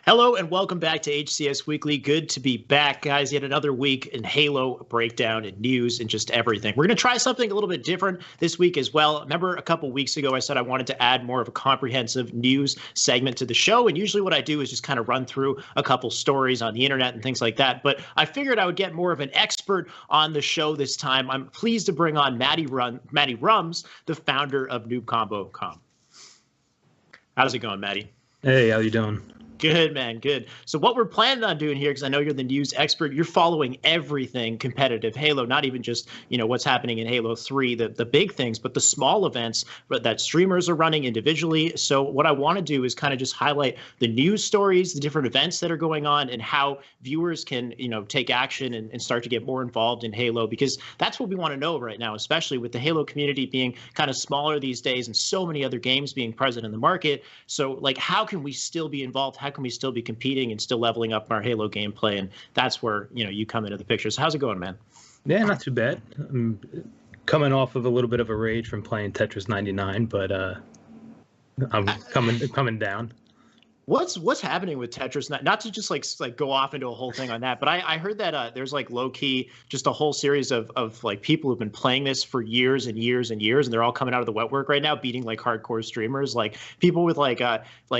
Hello and welcome back to HCS Weekly. Good to be back, guys. Yet another week in Halo breakdown and news and just everything. We're going to try something a little bit different this week as well. Remember a couple weeks ago I said I wanted to add more of a comprehensive news segment to the show, and usually what I do is just kind of run through a couple stories on the internet and things like that. But I figured I would get more of an expert on the show this time. I'm pleased to bring on Mattyrums, the founder of NoobCombo.com. How's it going, Matty? Hey, how you doing? Good, man. Good. So what we're planning on doing here, because I know you're the news expert, you're following everything competitive Halo, not even just, what's happening in Halo 3, the big things, but the small events that streamers are running individually. So what I want to do is kind of just highlight the news stories, the different events that are going on, and how viewers can, take action and start to get more involved in Halo, because that's what we want to know right now, especially with the Halo community being kind of smaller these days and so many other games being present in the market. So, how can we still be involved? How can we still be competing and still leveling up our Halo gameplay? And that's where, you come into the picture. So how's it going, man? Yeah, not too bad. I'm coming off of a little bit of a rage from playing Tetris 99, but I'm coming down. What's happening with Tetris? Not to just like go off into a whole thing on that, but I heard that there's low key just a whole series of people who've been playing this for years and years and years, and they're all coming out of the woodwork right now, beating hardcore streamers, people with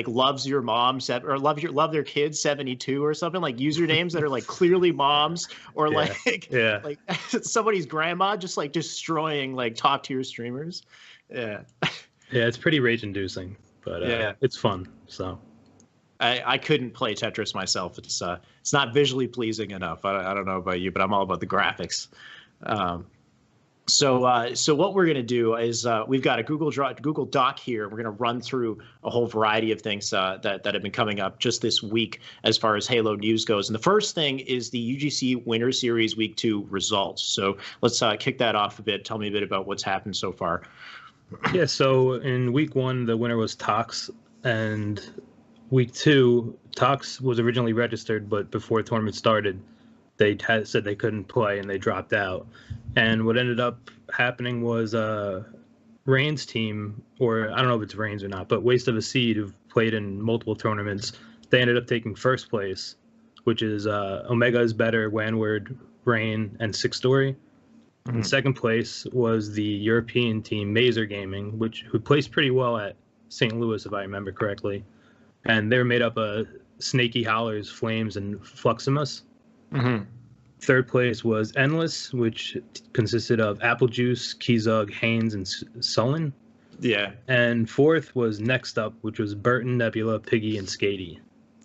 loves your mom or love their kids 72 or something, usernames that are clearly moms or somebody's grandma, just destroying top tier streamers. Yeah. Yeah, it's pretty rage inducing, but it's fun. So. I couldn't play Tetris myself. It's not visually pleasing enough. I don't know about you, but I'm all about the graphics. So what we're going to do is we've got a Google Doc here. We're going to run through a whole variety of things that have been coming up just this week as far as Halo news goes. And the first thing is the UGC Winter Series Week 2 results. So let's kick that off a bit. Tell me a bit about what's happened so far. Yeah, so in Week 1, the winner was Tox, and Week 2, Tox was originally registered, but before the tournament started, they said they couldn't play and they dropped out. And what ended up happening was Rain's team, or I don't know if it's Rain's or not, but Waste of a Seed, who've played in multiple tournaments, they ended up taking first place, which is Omega is Better, Wanward, Rain, and Six Story. Mm-hmm. And second place was the European team, Mazer Gaming, who placed pretty well at St. Louis, if I remember correctly. And they're made up of Snaky Hollers, Flames, and Fluximus. Mm-hmm. Third place was Endless, which consisted of Apple Juice, Keyzug, Haynes, and Sullen. Yeah. And fourth was Next Up, which was Burton, Nebula, Piggy, and Skady.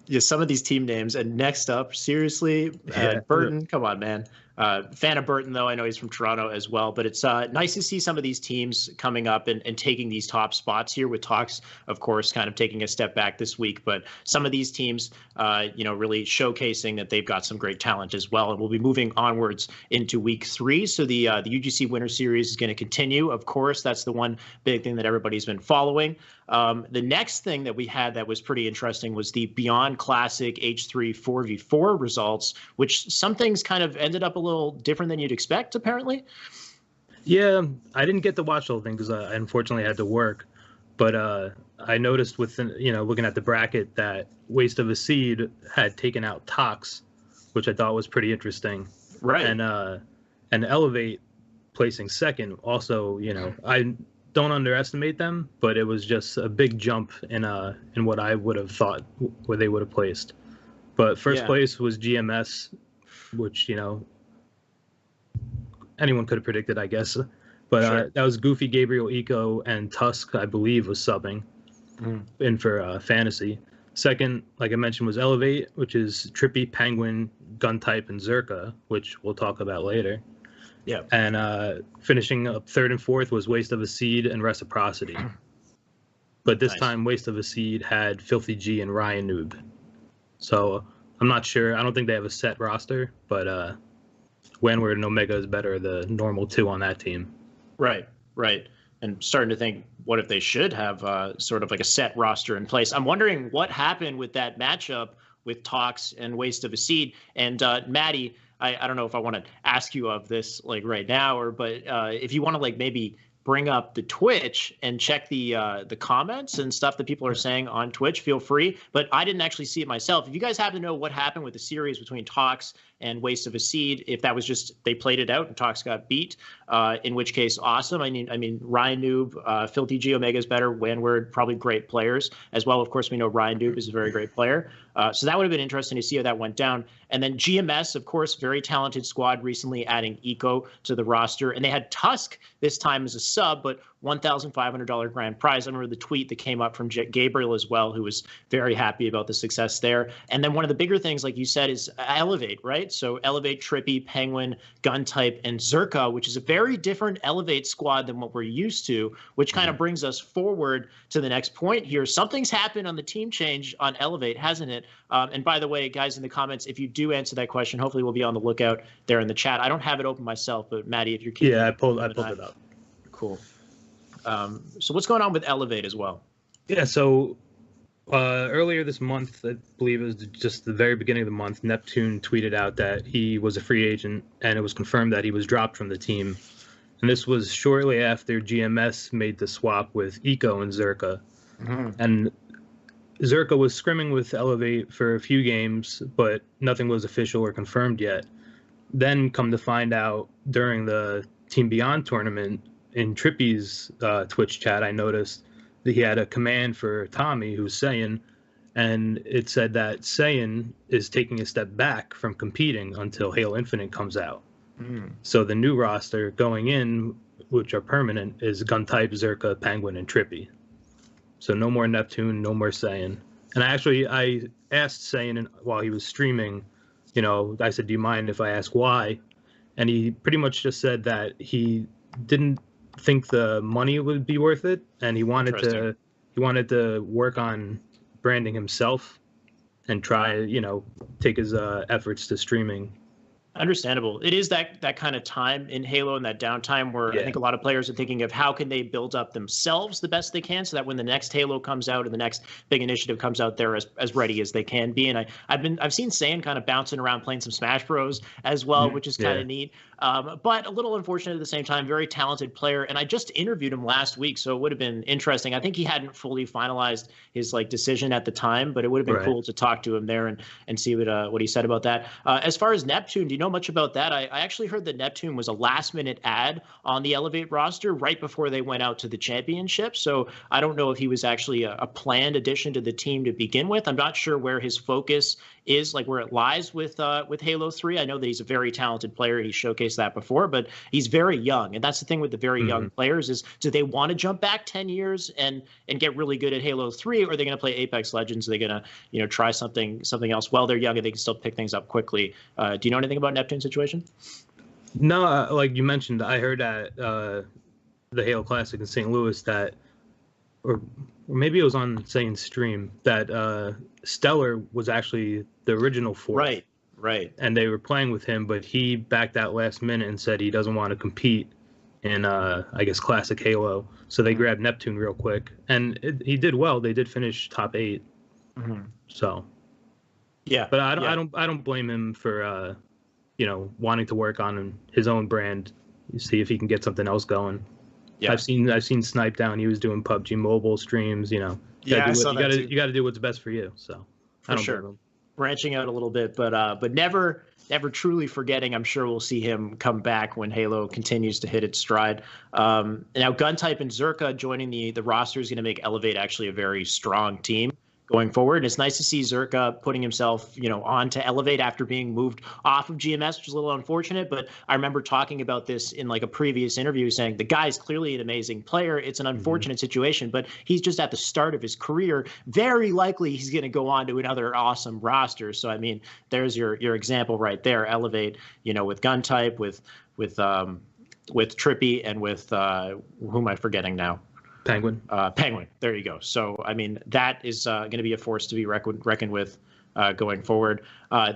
Yeah, some of these team names. And Next Up, seriously? Burton, come on, man. Fan of Burton, though. I know he's from Toronto as well. But it's nice to see some of these teams coming up and taking these top spots here, with Tox, of course, kind of taking a step back this week. But some of these teams, really showcasing that they've got some great talent as well. And we'll be moving onwards into Week 3. So the UGC Winter Series is going to continue. Of course, that's the one big thing that everybody's been following. The next thing that we had that was pretty interesting was the Beyond Classic H3 4v4 results, which some things kind of ended up a little different than you'd expect, apparently. Yeah, I didn't get to watch the whole thing because I unfortunately had to work. But I noticed looking at the bracket that Waste of a Seed had taken out Tox, which I thought was pretty interesting. Right. And Elevate placing second also, I don't underestimate them, but it was just a big jump in what I would have thought where they would have placed. But first place was GMS, which anyone could have predicted, I guess. But sure. That was Goofy, Gabriel, Eco, and Tusk, I believe, was subbing in for Fantasy. Second, like I mentioned, was Elevate, which is Trippy, Penguin, Guntype, and Zerka, which we'll talk about later. Yeah. And finishing up third and fourth was Waste of a Seed and Reciprocity. But this time, Waste of a Seed had Filthy G and Ryan Noob. So I'm not sure. I don't think they have a set roster, but Wanward and Omega is Better, the normal two on that team. Right. And starting to think, what if they should have sort of like a set roster in place? I'm wondering what happened with that matchup with Tox and Waste of a Seed. And Maddie, I don't know if I want to ask you of this right now, but if you want to maybe bring up the Twitch and check the comments and stuff that people are saying on Twitch, feel free. But I didn't actually see it myself. If you guys happen to know what happened with the series between Tox and Waste of a Seed, if that was just they played it out and Tox got beat, in which case, awesome. I mean, Ryan Noob, Filthy G Omega's better, Wanward, probably great players as well. Of course, we know Ryan Noob is a very great player. So that would have been interesting to see how that went down. And then GMS, of course, very talented squad, recently adding Eco to the roster. And they had Tusk this time as a sub, but $1,500 grand prize. I remember the tweet that came up from Gabriel as well, who was very happy about the success there. And then one of the bigger things, like you said, is Elevate, right? So Elevate, Trippy, Penguin, Guntype, and Zerka, which is a very different Elevate squad than what we're used to, which kind of brings us forward to the next point here. Something's happened on the team change on Elevate, hasn't it? And by the way, guys, in the comments, if you do answer that question, hopefully we'll be on the lookout there in the chat. I don't have it open myself, but Maddie, if you're keeping I pulled it up. Cool. So what's going on with Elevate as well? Yeah, so earlier this month, I believe it was just the very beginning of the month, Neptune tweeted out that he was a free agent, and it was confirmed that he was dropped from the team. And this was shortly after GMS made the swap with Eco and Zerka. And Zerka was scrimming with Elevate for a few games, but nothing was official or confirmed yet. Then come to find out during the Team Beyond tournament, in Trippy's Twitch chat, I noticed that he had a command for Tommy, who's Saiyan, and it said that Saiyan is taking a step back from competing until Halo Infinite comes out. So the new roster going in, which are permanent, is Guntype, Zerka, Penguin, and Trippy. So no more Neptune, no more Saiyan. And I asked Saiyan while he was streaming, I said, do you mind if I ask why? And he pretty much just said that he didn't think the money would be worth it, and he wanted to work on branding himself and try, take his efforts to streaming. Understandable. It is that kind of time in Halo and that downtime where I think a lot of players are thinking of how can they build up themselves the best they can so that when the next Halo comes out or the next big initiative comes out, they're as ready as they can be. And I've seen Saiyan kind of bouncing around playing some Smash Bros as well, which is kind of neat. But a little unfortunate at the same time, very talented player. And I just interviewed him last week, so it would have been interesting. I think he hadn't fully finalized his decision at the time, but it would have been cool to talk to him there and see what he said about that. As far as Neptune, do you know much about that? I actually heard that Neptune was a last-minute add on the Elevate roster right before they went out to the championship. So I don't know if he was actually a planned addition to the team to begin with. I'm not sure where his focus is, where it lies with Halo 3. I know that he's a very talented player. He showcased that before, but he's very young. And that's the thing with the very young players is, do they want to jump back 10 years and get really good at Halo 3, or are they going to play Apex Legends? Are they going to, try something else while they're young and they can still pick things up quickly? Do you know anything about Neptune's situation? No, like you mentioned, I heard at the Halo Classic in St. Louis that, or maybe it was on Saint's stream, that Stellar was actually the original fourth. Right. And they were playing with him, but he backed out last minute and said he doesn't want to compete in, I guess, Classic Halo. So they grabbed Neptune real quick. And he did well. They did finish top 8. So. Yeah. But I don't blame him for, wanting to work on his own brand, see if he can get something else going. Yeah. I've seen Snipe Down. He was doing PUBG Mobile streams, You got to do what's best for you. So I don't blame him. Branching out a little bit, but never truly forgetting. I'm sure we'll see him come back when Halo continues to hit its stride. Now, Guntype and Zerka joining the roster is going to make Elevate actually a very strong team going forward. And it's nice to see Zerka putting himself, on to Elevate after being moved off of GMS, which is a little unfortunate. But I remember talking about this in a previous interview saying the guy's clearly an amazing player. It's an unfortunate situation, but he's just at the start of his career. Very likely he's going to go on to another awesome roster. So, I mean, there's your example right there. Elevate, with Guntype, with Trippy, and with who am I forgetting now? Penguin. There you go. So, I mean, that is going to be a force to be reckoned with going forward.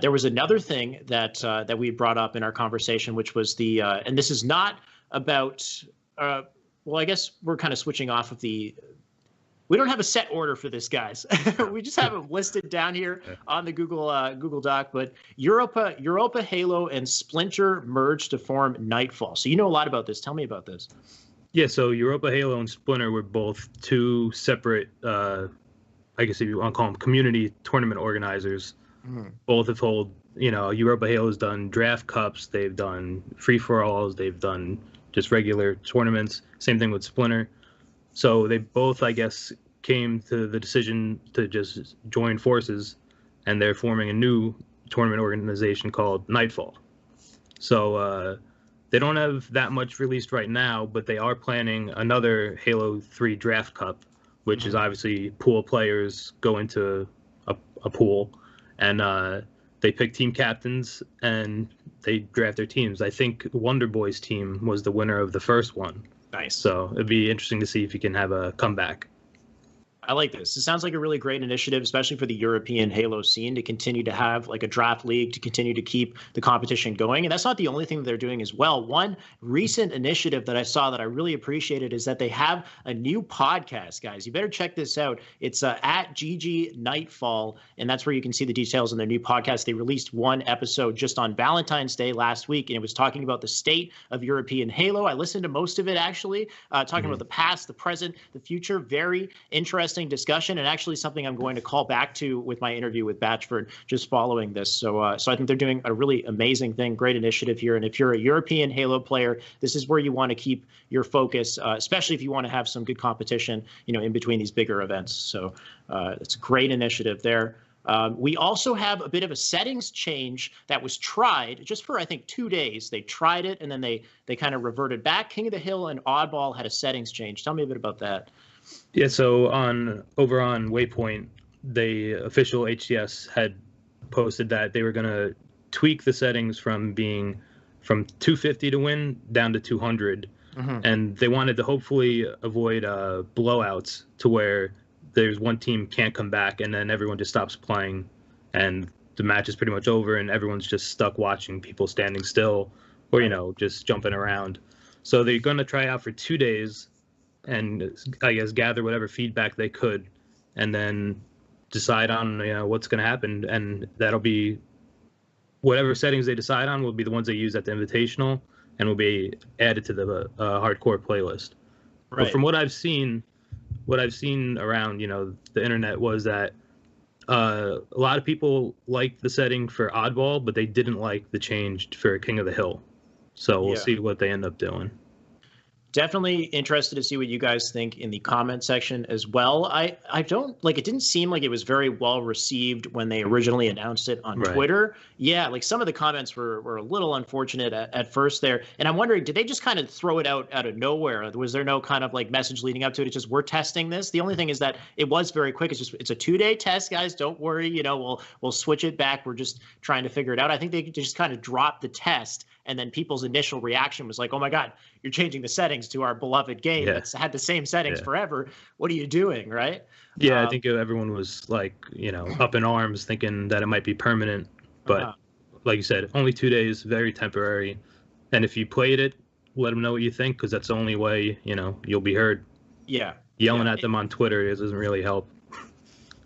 There was another thing that we brought up in our conversation, which was and this is not about, well, I guess we're kind of switching off of we don't have a set order for this, guys. We just have them listed down here on the Google Doc. But Europa, Halo, and Splinter merged to form Nightfall. So you know a lot about this. Tell me about this. Yeah, so Europa Halo and Splinter were both two separate, I guess if you want to call them community tournament organizers. Both have hold, Europa Halo has done draft cups, they've done free-for-alls, they've done just regular tournaments. Same thing with Splinter. So they both, I guess, came to the decision to just join forces, and they're forming a new tournament organization called Nightfall. So they don't have that much released right now, but they are planning another Halo 3 Draft Cup, which is obviously pool players go into a pool, and they pick team captains and they draft their teams. I think Wonder Boy's team was the winner of the first one. Nice. So it'd be interesting to see if he can have a comeback. I like this. It sounds like a really great initiative, especially for the European Halo scene, to continue to have like a draft league, to continue to keep the competition going. And that's not the only thing that they're doing as well. One recent initiative that I saw that I really appreciated is that they have a new podcast, guys. You better check this out. It's at GG Nightfall, and that's where you can see the details on their new podcast. They released one episode just on Valentine's Day last week, and it was talking about the state of European Halo. I listened to most of it, actually, talking about the past, the present, the future. Very interesting discussion, and actually something I'm going to call back to with my interview with Batchford just following this. So I think they're doing a really amazing thing, great initiative here. And if you're a European Halo player, this is where you want to keep your focus, especially if you want to have some good competition, in between these bigger events. So it's a great initiative there. We also have a bit of a settings change that was tried just for, I think, 2 days. They tried it and then they kind of reverted back. King of the Hill and Oddball had a settings change. Tell me a bit about that. Yeah, so over on Waypoint, the official HCS had posted that they were going to tweak the settings from being from 250 to win down to 200. And they wanted to hopefully avoid blowouts to where there's one team can't come back and then everyone just stops playing and the match is pretty much over and everyone's just stuck watching people standing still or, just jumping around. So they're going to try out for 2 days and I guess gather whatever feedback they could and then decide on what's going to happen, and that'll be whatever settings they decide on will be the ones they use at the Invitational and will be added to the hardcore playlist. Right. But from what I've seen around the internet was that a lot of people liked the setting for Oddball, but they didn't like the change for King of the Hill. So we'll see what they end up doing. Definitely interested to see what you guys think in the comment section as well. I don't like, it didn't seem like it was very well received when they originally announced it on Twitter. Yeah, like some of the comments were a little unfortunate at first there. And I'm wondering, did they just kind of throw it out of nowhere? Was there no kind of like message leading up to it? It's just, we're testing this. The only thing is that it was very quick. It's a 2-day test, guys. Don't worry. We'll switch it back. We're just trying to figure it out. I think they just kind of dropped the test. And then people's initial reaction was like, oh my God, you're changing the settings to our beloved game that's had the same settings forever. What are you doing, right? Yeah, I think everyone was like, up in arms thinking that it might be permanent. But like you said, only 2 days, very temporary. And if you played it, let them know what you think, because that's the only way, you'll be heard. Yeah. Yelling at them on Twitter doesn't really help.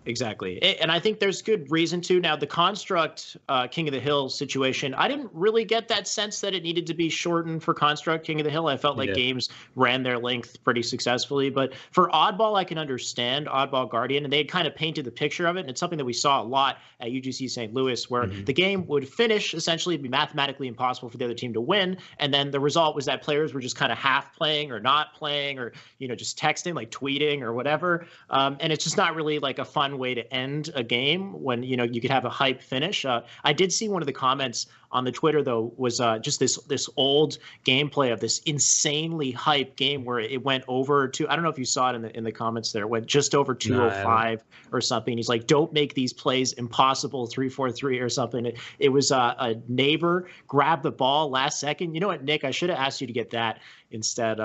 Exactly. And I think there's good reason to. Now, the Construct King of the Hill situation, I didn't really get that sense that it needed to be shortened for Construct King of the Hill. I felt like games ran their length pretty successfully. But for Oddball, I can understand Oddball Guardian, and they had kind of painted the picture of it. And it's something that we saw a lot at UGC St. Louis, where the game would finish, essentially, it'd be mathematically impossible for the other team to win. And then the result was that players were just kind of half playing or not playing or, just texting, like tweeting or whatever. And it's just not really like a fun way to end a game when you could have a hype finish. I did see one of the comments on the Twitter though was just this old gameplay of this insanely hype game where it went over to, I don't know if you saw it in the comments there, it went just over 205 or something. He's like, don't make these plays impossible, 3-4-3 or something. It was a neighbor grabbed the ball last second. You know what, Nick, I should have asked you to get that instead.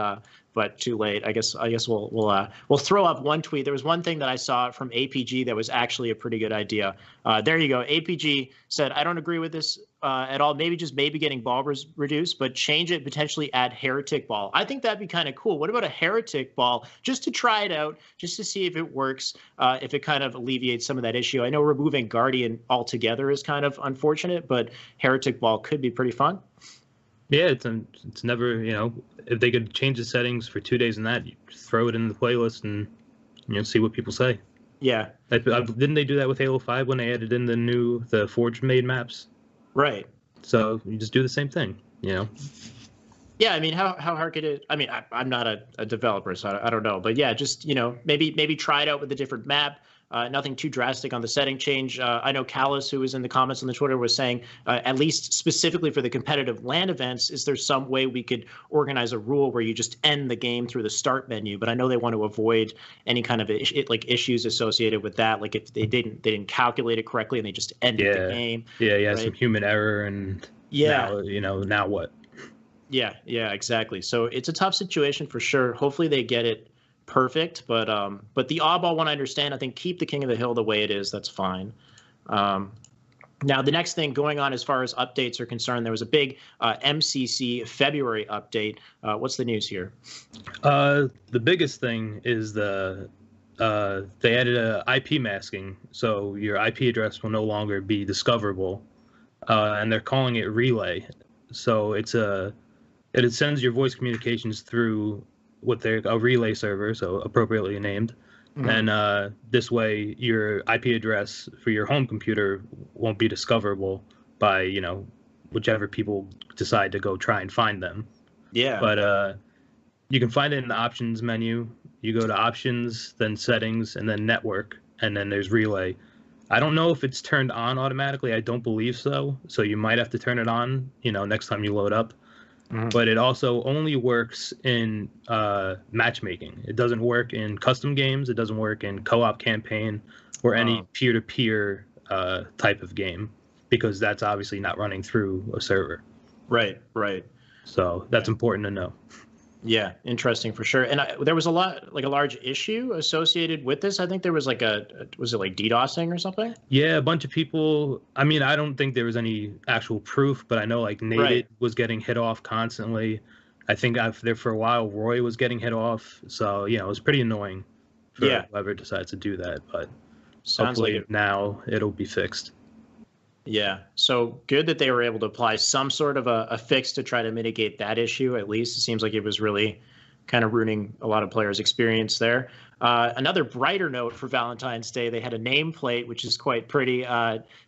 But too late. I guess we'll throw up one tweet. There was one thing that I saw from APG that was actually a pretty good idea. There you go. APG said, I don't agree with this at all. Maybe getting ball reduced, but change it, potentially add heretic ball. I think that'd be kind of cool. What about a heretic ball just to try it out, just to see if it works, if it kind of alleviates some of that issue. I know removing Guardian altogether is kind of unfortunate, but heretic ball could be pretty fun. Yeah, it's never, if they could change the settings for 2 days and that, you just throw it in the playlist and see what people say. Yeah. Didn't they do that with Halo 5 when they added in the Forge made maps? Right. So you just do the same thing, Yeah, I mean, how hard could it? I mean, I'm not a developer, so I don't know. But yeah, just maybe try it out with a different map. Nothing too drastic on the setting change. I know Callus, who was in the comments on the Twitter, was saying, at least specifically for the competitive LAN events, is there some way we could organize a rule where you just end the game through the start menu? But I know they want to avoid any kind of issues associated with that, like if they didn't calculate it correctly and they just ended the game. Yeah, right? Some human error and now what? Yeah, exactly. So it's a tough situation for sure. Hopefully they get it perfect, but the oddball one, I understand. I think keep the King of the Hill the way it is. That's fine. Now, the next thing going on as far as updates are concerned, there was a big MCC February update. What's the news here? The biggest thing is they added a IP masking, so your IP address will no longer be discoverable, and they're calling it relay. So it sends your voice communications through a relay server, so appropriately named. Mm-hmm. And this way, your IP address for your home computer won't be discoverable by, whichever people decide to go try and find them. Yeah. But you can find it in the options menu. You go to options, then settings, and then network, and then there's relay. I don't know if it's turned on automatically. I don't believe so. So you might have to turn it on, next time you load up. Mm-hmm. But it also only works in matchmaking. It doesn't work in custom games. It doesn't work in co-op campaign or any peer-to-peer type of game, because that's obviously not running through a server. Right. So that's important to know. Yeah, interesting for sure. And there was a large issue associated with this. I think there was was it like DDoSing or something? Yeah, a bunch of people. I mean, I don't think there was any actual proof, but I know Nated was getting hit off constantly. I think there for a while, Roy was getting hit off. So, it was pretty annoying for whoever decides to do that. But hopefully now it'll be fixed. Yeah. So good that they were able to apply some sort of a fix to try to mitigate that issue. At least it seems like it was really kind of ruining a lot of players' experience there. Another brighter note for Valentine's Day, they had a nameplate, which is quite pretty.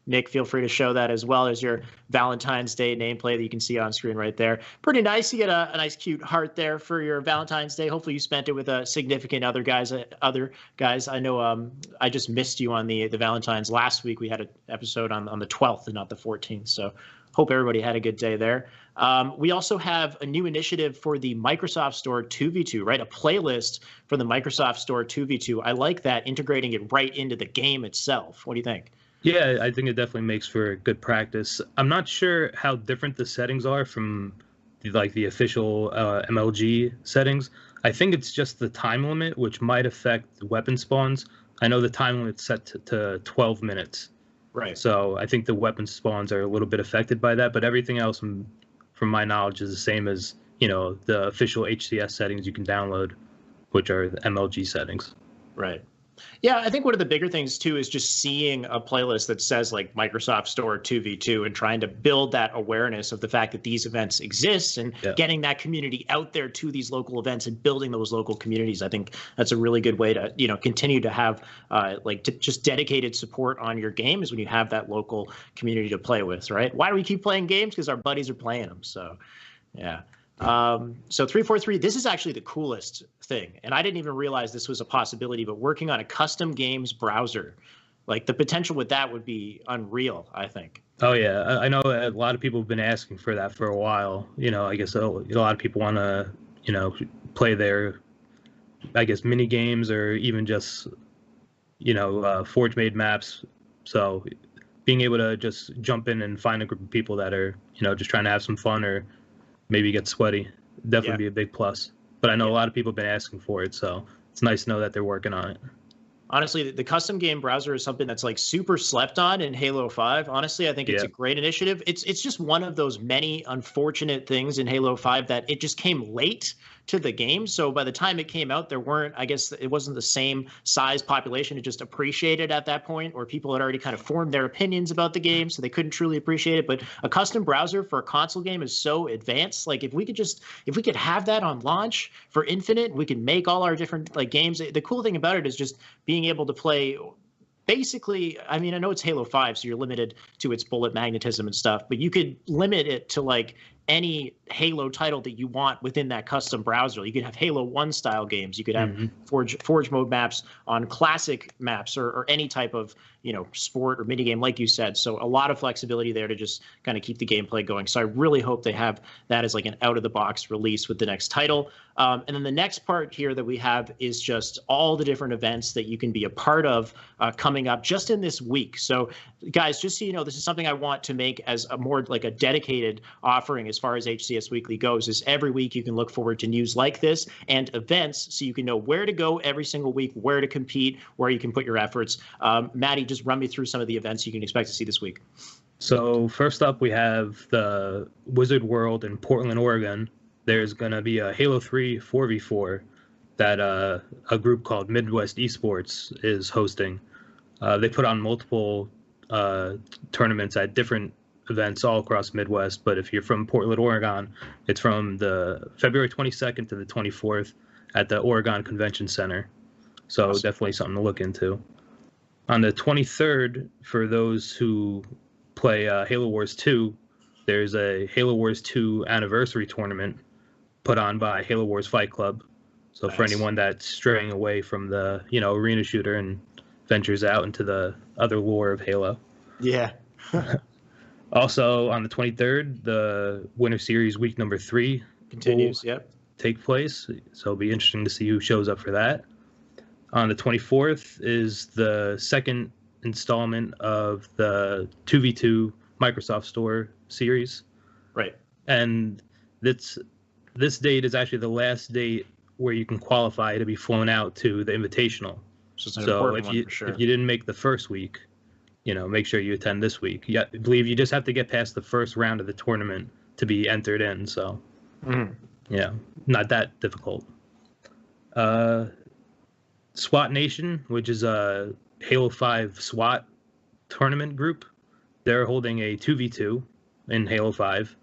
Nick, feel free to show that as well as your Valentine's Day nameplate that you can see on screen right there. Pretty nice. You get a nice, cute heart there for your Valentine's Day. Hopefully you spent it with a significant other guys. I know I just missed you on the Valentine's last week. We had an episode on the 12th and not the 14th. So hope everybody had a good day there. We also have a new initiative for the Microsoft Store 2v2, right? A playlist for the Microsoft Store 2v2. I like that, integrating it right into the game itself. What do you think? Yeah, I think it definitely makes for good practice. I'm not sure how different the settings are from the official MLG settings. I think it's just the time limit, which might affect weapon spawns. I know the time limit's set to 12 minutes. Right. So I think the weapon spawns are a little bit affected by that, but everything else, from my knowledge, is the same as the official HCS settings you can download, which are the MLG settings. Right. Yeah, I think one of the bigger things too is just seeing a playlist that says Microsoft Store 2v2 and trying to build that awareness of the fact that these events exist and getting that community out there to these local events and building those local communities. I think that's a really good way to continue to have just dedicated support on your game, is when you have that local community to play with, right? Why do we keep playing games? Because our buddies are playing them. So yeah. So 343, this is actually the coolest thing. And I didn't even realize this was a possibility, but working on a custom games browser, the potential with that would be unreal, I think. Oh, yeah. I know a lot of people have been asking for that for a while. I guess a lot of people want to, play their, mini games or even just, Forge made maps. So being able to just jump in and find a group of people that are, just trying to have some fun or maybe get sweaty, definitely be a big plus. But I know a lot of people have been asking for it, so it's nice to know that they're working on it. Honestly, the custom game browser is something that's super slept on in Halo 5. Honestly, I think it's a great initiative. It's just one of those many unfortunate things in Halo 5 that it just came late to the game. So by the time it came out, there weren't, I guess it wasn't the same size population to just appreciate it at that point, or people had already kind of formed their opinions about the game, so they couldn't truly appreciate it. But a custom browser for a console game is so advanced. Like if we could have that on launch for Infinite, we could make all our different like games. The cool thing about it is just being able to play basically, I mean, I know it's Halo 5, so you're limited to its bullet magnetism and stuff, but you could limit it to like any Halo title that you want within that custom browser. You could have Halo 1 style games. You could have Forge mode maps on classic maps or any type of, sport or minigame, like you said. So a lot of flexibility there to just kind of keep the gameplay going. So I really hope they have that as like an out of the box release with the next title. And then the next part here that we have is just all the different events that you can be a part of coming up just in this week. So guys, just so you know, this is something I want to make as a more like a dedicated offering as far as HCS Weekly goes, is every week you can look forward to news like this and events so you can know where to go every single week, where to compete, where you can put your efforts. Matty, just run me through some of the events you can expect to see this week. So first up, we have the Wizard World in Portland, Oregon. There's going to be a Halo 3 4v4 that a group called Midwest Esports is hosting. They put on multiple tournaments at different events all across Midwest, but if you're from Portland, Oregon, it's from the February 22nd to the 24th at the Oregon Convention Center. So awesome. Definitely something to look into. On the 23rd, for those who play Halo Wars 2, there's a Halo Wars 2 anniversary tournament put on by Halo Wars Fight Club. So nice. For anyone that's straying away from the, arena shooter and ventures out into the other lore of Halo. Yeah. Also, on the 23rd, the Winter Series week number 3 continues. Yep. Take place. So it'll be interesting to see who shows up for that. On the 24th is the second installment of the 2v2 Microsoft Store series. Right. And this date is actually the last date where you can qualify to be flown out to the Invitational. So if you didn't make the first week, make sure you attend this week. Yeah, I believe you just have to get past the first round of the tournament to be entered in. So, not that difficult. SWAT Nation, which is a Halo 5 SWAT tournament group, they're holding a 2v2 in Halo 5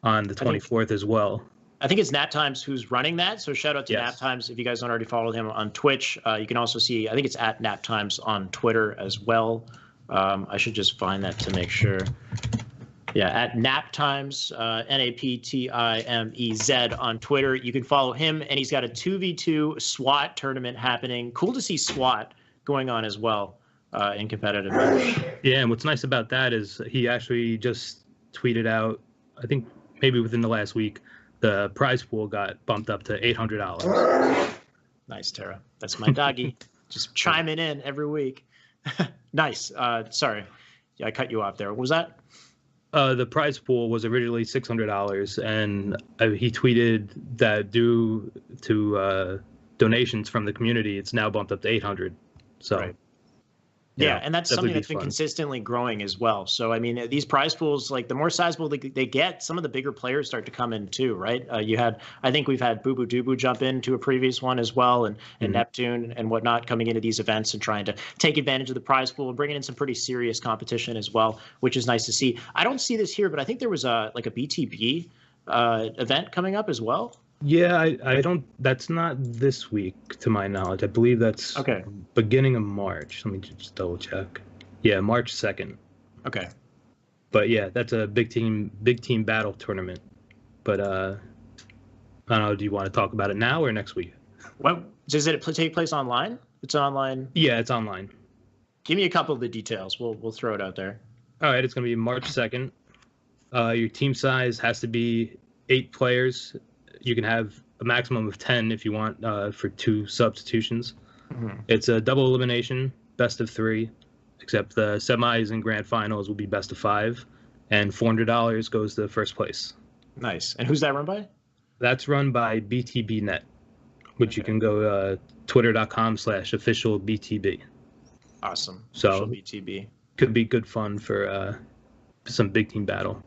on the 24th as well. I think it's Nap Times who's running that. So shout out to Nap Times. If you guys don't already follow him on Twitch, you can also see, I think it's at Nap Times on Twitter as well. I should just find that to make sure. Yeah, at Nap Times, NAPTIMEZ on Twitter. You can follow him, and he's got a 2v2 SWAT tournament happening. Cool to see SWAT going on as well in competitive match. Yeah, and what's nice about that is he actually just tweeted out, I think maybe within the last week, the prize pool got bumped up to $800. Nice, Tara. That's my doggy. Just chiming in every week. Nice. Sorry. Yeah, I cut you off there. What was that? The prize pool was originally $600, and he tweeted that due to donations from the community, it's now bumped up to $800. So, right. Yeah, and that's something that's been consistently growing as well. So, I mean, these prize pools, like the more sizable they get, some of the bigger players start to come in too, right? I think we've had Boo Boo Doo Boo jump into a previous one as well, and Neptune and whatnot coming into these events and trying to take advantage of the prize pool and bringing in some pretty serious competition as well, which is nice to see. I don't see this here, but I think there was a BTB event coming up as well. Yeah, I don't. That's not this week, to my knowledge. I believe that's beginning of March. Let me just double check. Yeah, March 2nd. Okay. But yeah, that's a big team battle tournament. But I don't know. Do you want to talk about it now or next week? What does it take place online? It's online. Yeah, it's online. Give me a couple of the details. We'll throw it out there. All right, it's going to be March 2nd. Your team size has to be 8 players. You can have a maximum of 10 if you want for 2 substitutions. Mm-hmm. It's a double elimination, best of 3, except the semis and grand finals will be best of 5, and $400 goes to first place. Nice. And who's that run by? That's run by BTBnet, which you can go twitter.com/official BTB. Awesome. So official BTB. Could be good fun for some big team battle.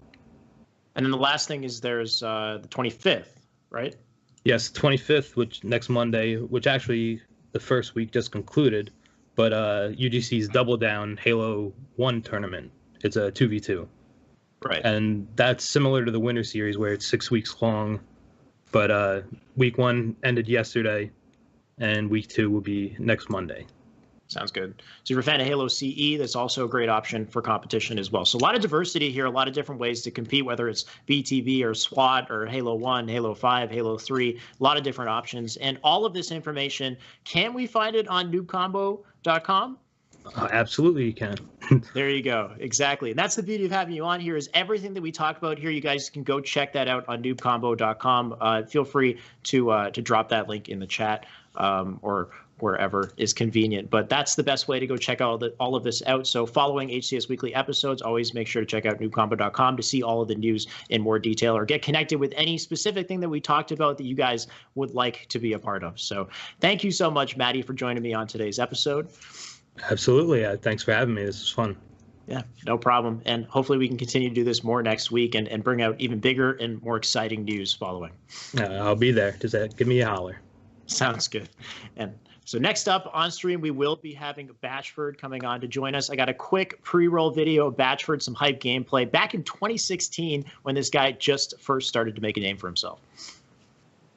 And then the last thing is there's the 25th. Right? Yes, 25th, which next Monday, which actually the first week just concluded, but UGC's Double Down Halo 1 tournament. It's a 2v2. Right. And that's similar to the Winter Series where it's 6 weeks long, but week 1 ended yesterday, and week 2 will be next Monday. Sounds good. So if you're a fan of Halo CE, that's also a great option for competition as well. So a lot of diversity here, a lot of different ways to compete, whether it's BTB or SWAT or Halo 1, Halo 5, Halo 3, a lot of different options. And all of this information, can we find it on noobcombo.com? Absolutely, you can. There you go. Exactly. And that's the beauty of having you on here is everything that we talk about here. You guys can go check that out on noobcombo.com. Feel free to drop that link in the chat or wherever is convenient. But that's the best way to go check out all of this out. So following HCS weekly episodes, always make sure to check out noobcombo.com to see all of the news in more detail or get connected with any specific thing that we talked about that you guys would like to be a part of. So thank you so much, Matty, for joining me on today's episode. Absolutely. Thanks for having me. This is fun. Yeah, no problem. And hopefully we can continue to do this more next week and bring out even bigger and more exciting news following. I'll be there. Just give me a holler. Sounds good. And so next up on stream, we will be having Batchford coming on to join us. I got a quick pre-roll video of Batchford, some hype gameplay back in 2016 when this guy just first started to make a name for himself.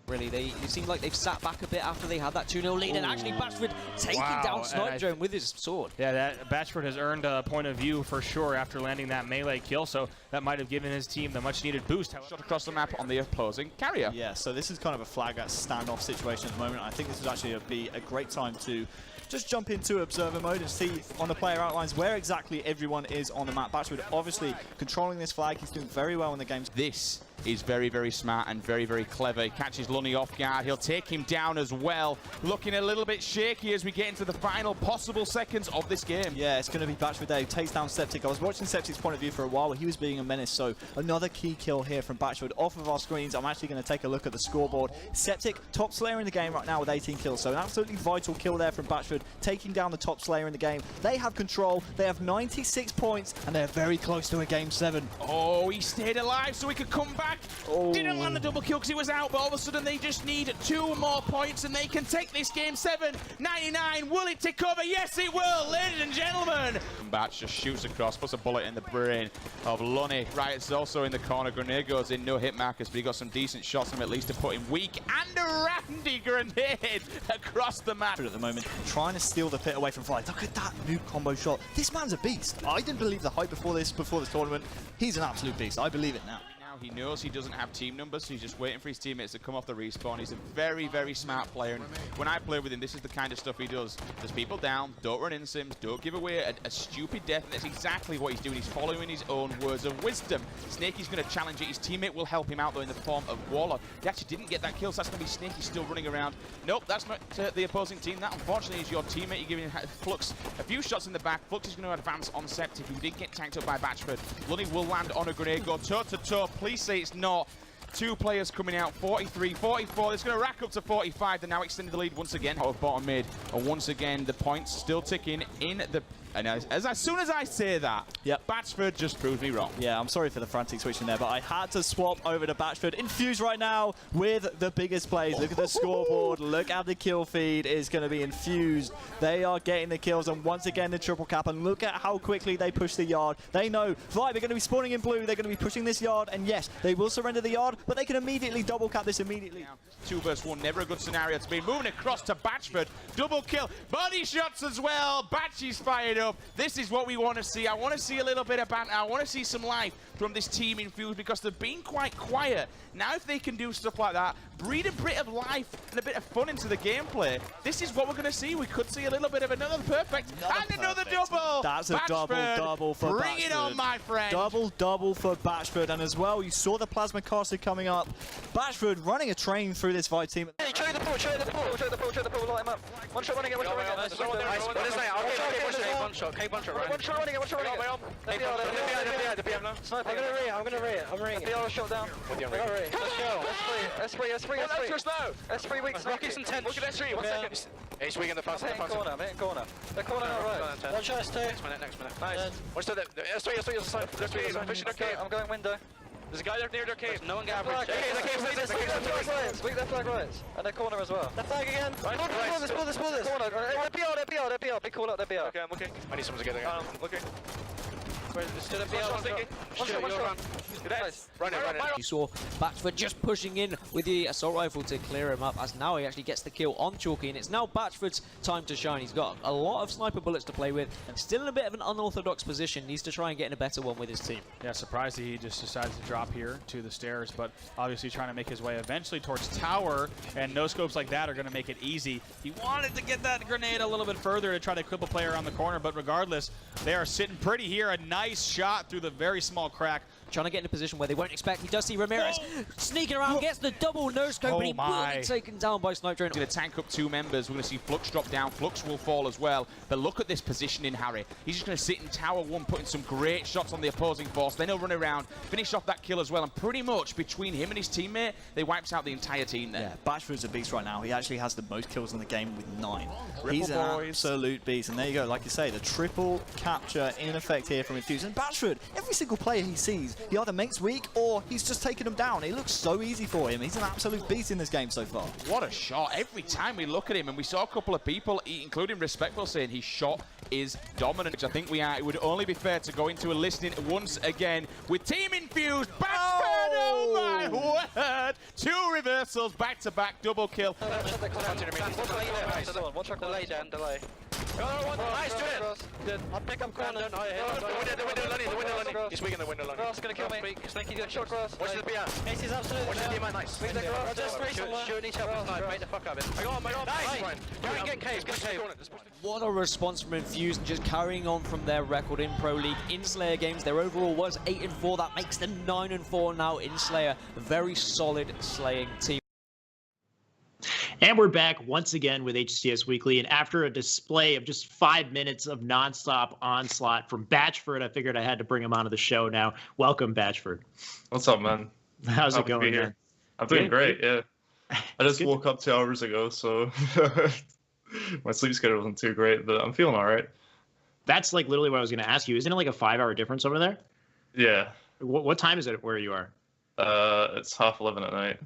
Really, they seem like they've sat back a bit after they had that 2-0 lead, and actually Batchford taking down Snipe Drone with his sword. Yeah, that Batchford has earned a point of view for sure after landing that melee kill, so that might have given his team the much-needed boost. Shot across the map on the opposing carrier. Yeah, so this is kind of a flag at standoff situation at the moment. I think this would actually be a great time to just jump into observer mode and see on the player outlines where exactly everyone is on the map. Batchford obviously controlling this flag. He's doing very well in the games. This is very, very smart and very, very clever. He catches Lunny off guard. He'll take him down as well. Looking a little bit shaky as we get into the final possible seconds of this game. Yeah, it's going to be Batchford there who takes down Septic. I was watching Septic's point of view for a while where he was being a menace, so another key kill here from Batchford off of our screens. I'm actually going to take a look at the scoreboard. Septic, top slayer in the game right now with 18 kills, so an absolutely vital kill there from Batchford, taking down the top slayer in the game. They have control, they have 96 points, and they're very close to a game 7. Oh, he stayed alive so he could come back. Didn't land the double kill because he was out, but all of a sudden they just need 2 more points and they can take this game 7. 99, will it take over? Yes, it will, ladies and gentlemen. Batch just shoots across, puts a bullet in the brain of Lunny. Right, it's also in the corner. Grenade goes in, no hit markers, but he got some decent shots on him at least to put him weak. And a Randy grenade across the map. At the moment, trying to steal the pit away from Fly. Look at that new combo shot. This man's a beast. I didn't believe the hype before this tournament. He's an absolute beast. I believe it now. He knows he doesn't have team numbers, so he's just waiting for his teammates to come off the respawn. He's a very, very smart player, and when I play with him, this is the kind of stuff he does. There's people down, don't run in sims, don't give away a stupid death, and that's exactly what he's doing. He's following his own words of wisdom. Snakey's going to challenge it. His teammate will help him out, though, in the form of Warlock. He actually didn't get that kill, so that's going to be Snakey still running around. Nope, that's not the opposing team. That, unfortunately, is your teammate. You're giving Flux a few shots in the back. Flux is going to advance on Septic, who did get tanked up by Batchford. Lunny will land on a grenade, go toe-to-toe. Please say it's not. 2 players coming out, 43, 44. It's going to rack up to 45. They're now extending the lead once again. Out of bottom mid. And once again, the points still ticking in the... And as soon as I say that, yep, Batchford just proved me wrong. Yeah, I'm sorry for the frantic switching there, but I had to swap over to Batchford. Infused right now with the biggest plays. Look at the scoreboard. Look at the kill feed is going to be infused. They are getting the kills, and once again the triple cap. And look at how quickly they push the yard. They know Vibe are going to be spawning in blue. They're going to be pushing this yard, and yes, they will surrender the yard, but they can immediately double cap this immediately. 2 versus 1, never a good scenario to be. Moving across to Batchford. Double kill. Body shots as well. Batchy's fired up. This is what we want to see. I want to see a little bit of banter. I want to see some life from this team Infused because they've been quite quiet. Now if they can do stuff like that, breed a bit of life and a bit of fun into the gameplay, this is what we're going to see. We could see a little bit of another perfect and another double. That's a double for Bring Batchford. it on, my friend. Double for Batchford. And as well, you saw the Plasma Caster coming up. Batchford running a train through this Vibe team. Hey, show the pool, light him up. One shot running it, one shot running it. One shot running it, one shot running it. Sniper, I'm gonna rear it. I'm rearing it. The shot down. I got rear. Let's go. S3 weeks. Rockets and 10. Look at S3, 1 second. He's swinging the fast. I'm hitting corner. The corner on the right. One shot, 2. Next minute. Nice. What's that? S3, pushing, okay. I'm going window. There's a guy there near their cave. No one got average. Weak their flag right. And their corner as well. Their flag again. Right. Pull this. Corner. They're BR. Big call out, they're BR. Okay, I'm looking. I need someone to get there. Looking. You saw Batchford just pushing in with the assault rifle to clear him up, as now he actually gets the kill on Chalky, and it's now Batchford's time to shine. He's got a lot of sniper bullets to play with, and still in a bit of an unorthodox position. Needs to try and get in a better one with his team. Yeah, surprised he just decided to drop here to the stairs, but obviously trying to make his way eventually towards tower, and no scopes like that are going to make it easy. He wanted to get that grenade a little bit further to try to clip a player around the corner, but regardless, they are sitting pretty here. A nice shot through the very small crack. Trying to get in a position where they won't expect. He does see Ramirez sneaking around, gets the double no-scope, and he will be taken down by Snipe Drone. Going to tank up 2 members. We're going to see Flux drop down. Flux will fall as well. But look at this positioning, Harry. He's just going to sit in tower 1, putting some great shots on the opposing force. Then he'll run around, finish off that kill as well. And pretty much between him and his teammate, they wiped out the entire team there. Yeah, Batchford's a beast right now. He actually has the most kills in the game with 9. He's an boys. absolute beast. And there you go, like you say, the triple capture in effect here from Infuse. And Batchford, every single player he sees, he either makes weak or he's just taking them down. It looks so easy for him. He's an absolute beast in this game so far. What a shot. Every time we look at him, and we saw a couple of people, including Respectful, saying his shot is dominant, which I think it would only be fair to go into a listing once again with Team Infused. Batchford, oh my word! 2 reversals, back-to-back, double kill. Delay, Dan, delay. Nice, do it! I'll pick up corner. The window landing. He's weak in the window landing. Cross gonna kill me. Snaky, shot cross. Watch the BR. Ace is absolutely. Watch the BMI, nice. Shooting each other. Make the fuck out of it. I got him. Nice! Get cave, get cave. What a response from Infuse, and just carrying on from their record in Pro League. In Slayer games, their overall was 8-4. That makes them 9-4 now in Slayer. A very solid slaying team. And we're back once again with HCS Weekly, and after a display of just 5 minutes of nonstop onslaught from Batchford, I figured I had to bring him onto the show now. Welcome, Batchford. What's up, man? How's it going, man? I'm doing great, yeah. I just woke up 2 hours ago, so my sleep schedule wasn't too great, but I'm feeling all right. That's like literally what I was going to ask you. Isn't it like a 5-hour difference over there? Yeah. What time is it where you are? It's 11:30 at night.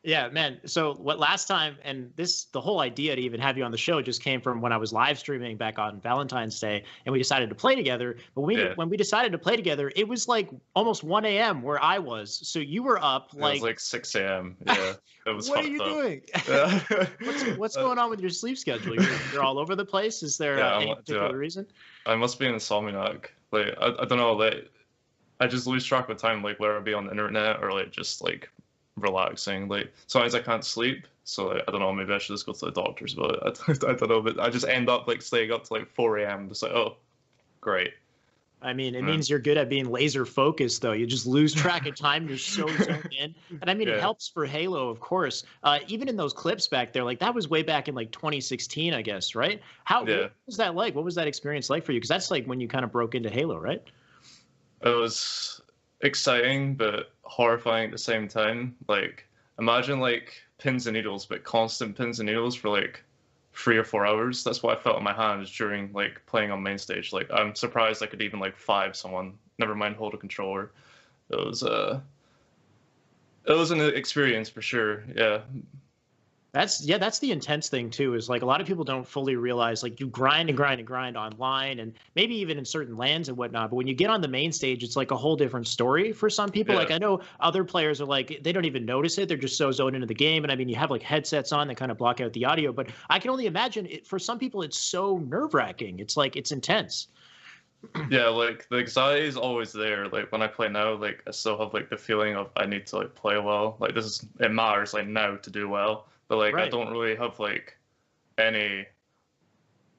Yeah, man. So what last time, and the whole idea to even have you on the show just came from when I was live streaming back on Valentine's Day, and we decided to play together. But when we decided to play together, it was like almost 1 a.m. where I was. So you were up like. It was like 6 a.m. Yeah, it was. What are you doing? What's going on with your sleep schedule? You're all over the place. Is there any particular reason? I must be an insomniac. Like I don't know. Like I just lose track of time. Like whether I be on the internet or like just like relaxing. Like sometimes I can't sleep, so like, I don't know, maybe I should just go to the doctors, but I don't know, but I just end up like staying up to like 4 a.m. just like, oh great. I mean, it means you're good at being laser focused, though. You just lose track of time. You're so zoned in. And I mean, it helps for Halo, of course. Even in those clips back there, like that was way back in like 2016, I guess, right? What was that like? What was that experience like for you? Because that's like when you kind of broke into Halo, right? It was exciting, but horrifying at the same time. Like, imagine like pins and needles, but constant pins and needles for like 3 or 4 hours. That's what I felt in my hands during like playing on main stage. Like, I'm surprised I could even like 5 someone, never mind hold a controller. It was an experience for sure. Yeah. That's the intense thing too, is like a lot of people don't fully realize, like, you grind and grind and grind online and maybe even in certain lands and whatnot, but when you get on the main stage, it's like a whole different story for some people. Like, I know other players are like, they don't even notice it, they're just so zoned into the game. And I mean, you have like headsets on that kind of block out the audio, but I can only imagine for some people it's so nerve-wracking. It's like, it's intense. Yeah, like the anxiety is always there. Like when I play now, like I still have like the feeling of I need to like play well. Like it matters like now to do well. But like I don't really have like any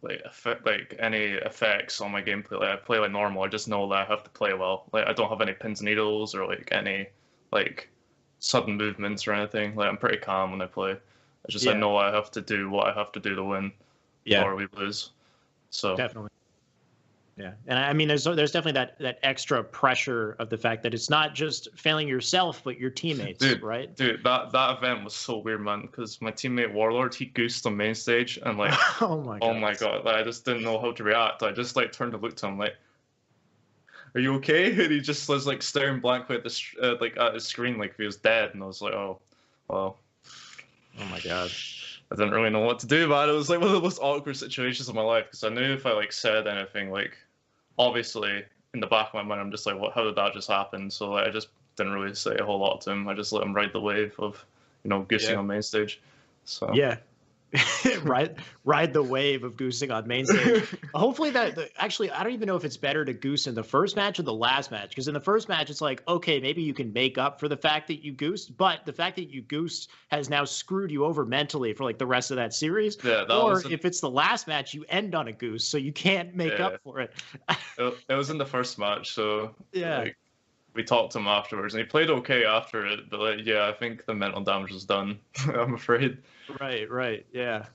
effects on my gameplay. Like I play like normal. I just know that I have to play well. Like I don't have any pins and needles or like any like sudden movements or anything. Like I'm pretty calm when I play. I just I know I have to do what I have to do to win, or we lose. So definitely. Yeah, and I mean, there's definitely that extra pressure of the fact that it's not just failing yourself, but your teammates, right? Dude, that event was so weird, man, because my teammate Warlord, he goosed on main stage, and like, oh my god, like, I just didn't know how to react. I just like turned to look to him, like, "Are you okay?" And he just was like staring blankly at the like at his screen, like he was dead. And I was like, "Oh, well." Oh my god. I didn't really know what to do, man. It was like one of the most awkward situations of my life because I knew if I like said anything, like obviously in the back of my mind, I'm just like, "What? How did that just happen?" So like, I just didn't really say a whole lot to him. I just let him ride the wave of, goosing on main stage. So yeah. ride the wave of goosing on main stage. Hopefully actually, I don't even know if it's better to goose in the first match or the last match, because in the first match it's like, okay, maybe you can make up for the fact that you goosed, but the fact that you goosed has now screwed you over mentally for like the rest of that series. Yeah, or if it's the last match, you end on a goose, so you can't make up for it. It was in the first match, so yeah. Like, we talked to him afterwards, and he played okay after it. But like, yeah, I think the mental damage was done. I'm afraid. Right. Yeah.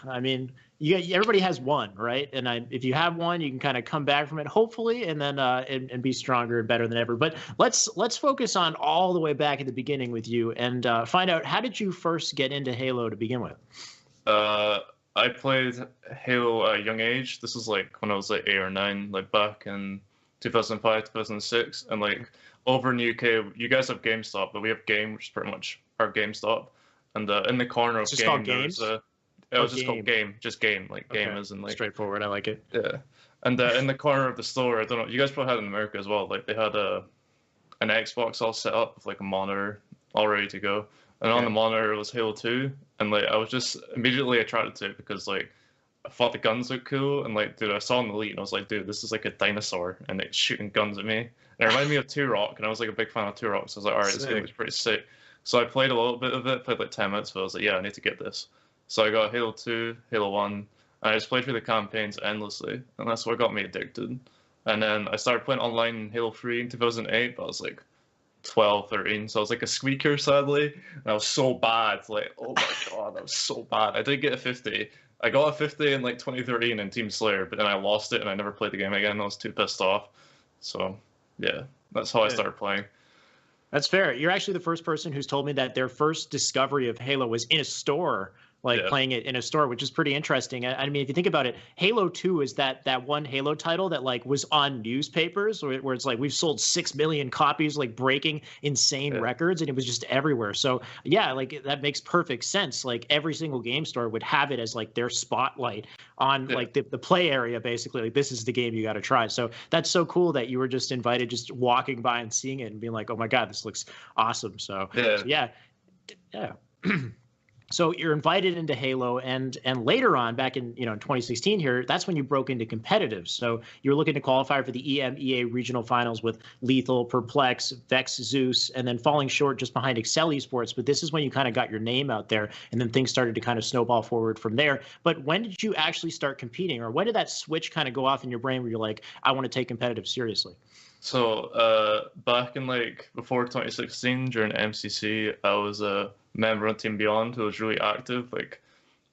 I mean, everybody has one, right? And if you have one, you can kind of come back from it, hopefully, and then and be stronger and better than ever. But let's focus on all the way back at the beginning with you and find out, how did you first get into Halo to begin with? I played Halo at a young age. This was like when I was like 8 or 9, like back in 2005, 2006, and like over in the UK, you guys have GameStop, but we have Game, which is pretty much our GameStop. And in the corner of Game, it was just called Game, just Game, like Game as in like straightforward. I like it. Yeah, and in the corner of the store, I don't know, you guys probably had it in America as well. Like they had an Xbox all set up with like a monitor all ready to go, and on the monitor was Halo 2, and like I was just immediately attracted to it because like I thought the guns looked cool, and like, dude, I saw an Elite, and I was like, dude, this is like a dinosaur, and it's shooting guns at me. And it reminded me of Turok, and I was like a big fan of Turok, so I was like, all right, this game was pretty sick. So I played a little bit of it, played like 10 minutes, but I was like, yeah, I need to get this. So I got Halo 2, Halo 1, and I just played through the campaigns endlessly, and that's what got me addicted. And then I started playing online in Halo 3 in 2008, but I was like 12, 13, so I was like a squeaker, sadly, and I was so bad, like, oh my god, I was so bad. I did get a 50. I got a 50 in like 2013 in Team Slayer, but then I lost it and I never played the game again. I was too pissed off. So, yeah, that's how I started playing. That's fair. You're actually the first person who's told me that their first discovery of Halo was in a store, playing it in a store, which is pretty interesting. I mean, if you think about it, Halo 2 is that one Halo title that like was on newspapers where it's like we've sold 6 million copies, like breaking insane records, and it was just everywhere. So yeah, like that makes perfect sense. Like every single game store would have it as like their spotlight on like the play area, basically. Like this is the game you got to try. So that's so cool that you were just invited, just walking by and seeing it and being like, oh my god, this looks awesome. So yeah. So you're invited into Halo, and later on, back in 2016 here, that's when you broke into competitive. So you were looking to qualify for the EMEA regional finals with Lethal, Perplex, Vex, Zeus, and then falling short just behind Excel Esports. But this is when you kind of got your name out there, and then things started to kind of snowball forward from there. But when did you actually start competing, or when did that switch kind of go off in your brain where you're like, I want to take competitive seriously? So back in like before 2016 during MCC, I was a member on Team Beyond who was really active. Like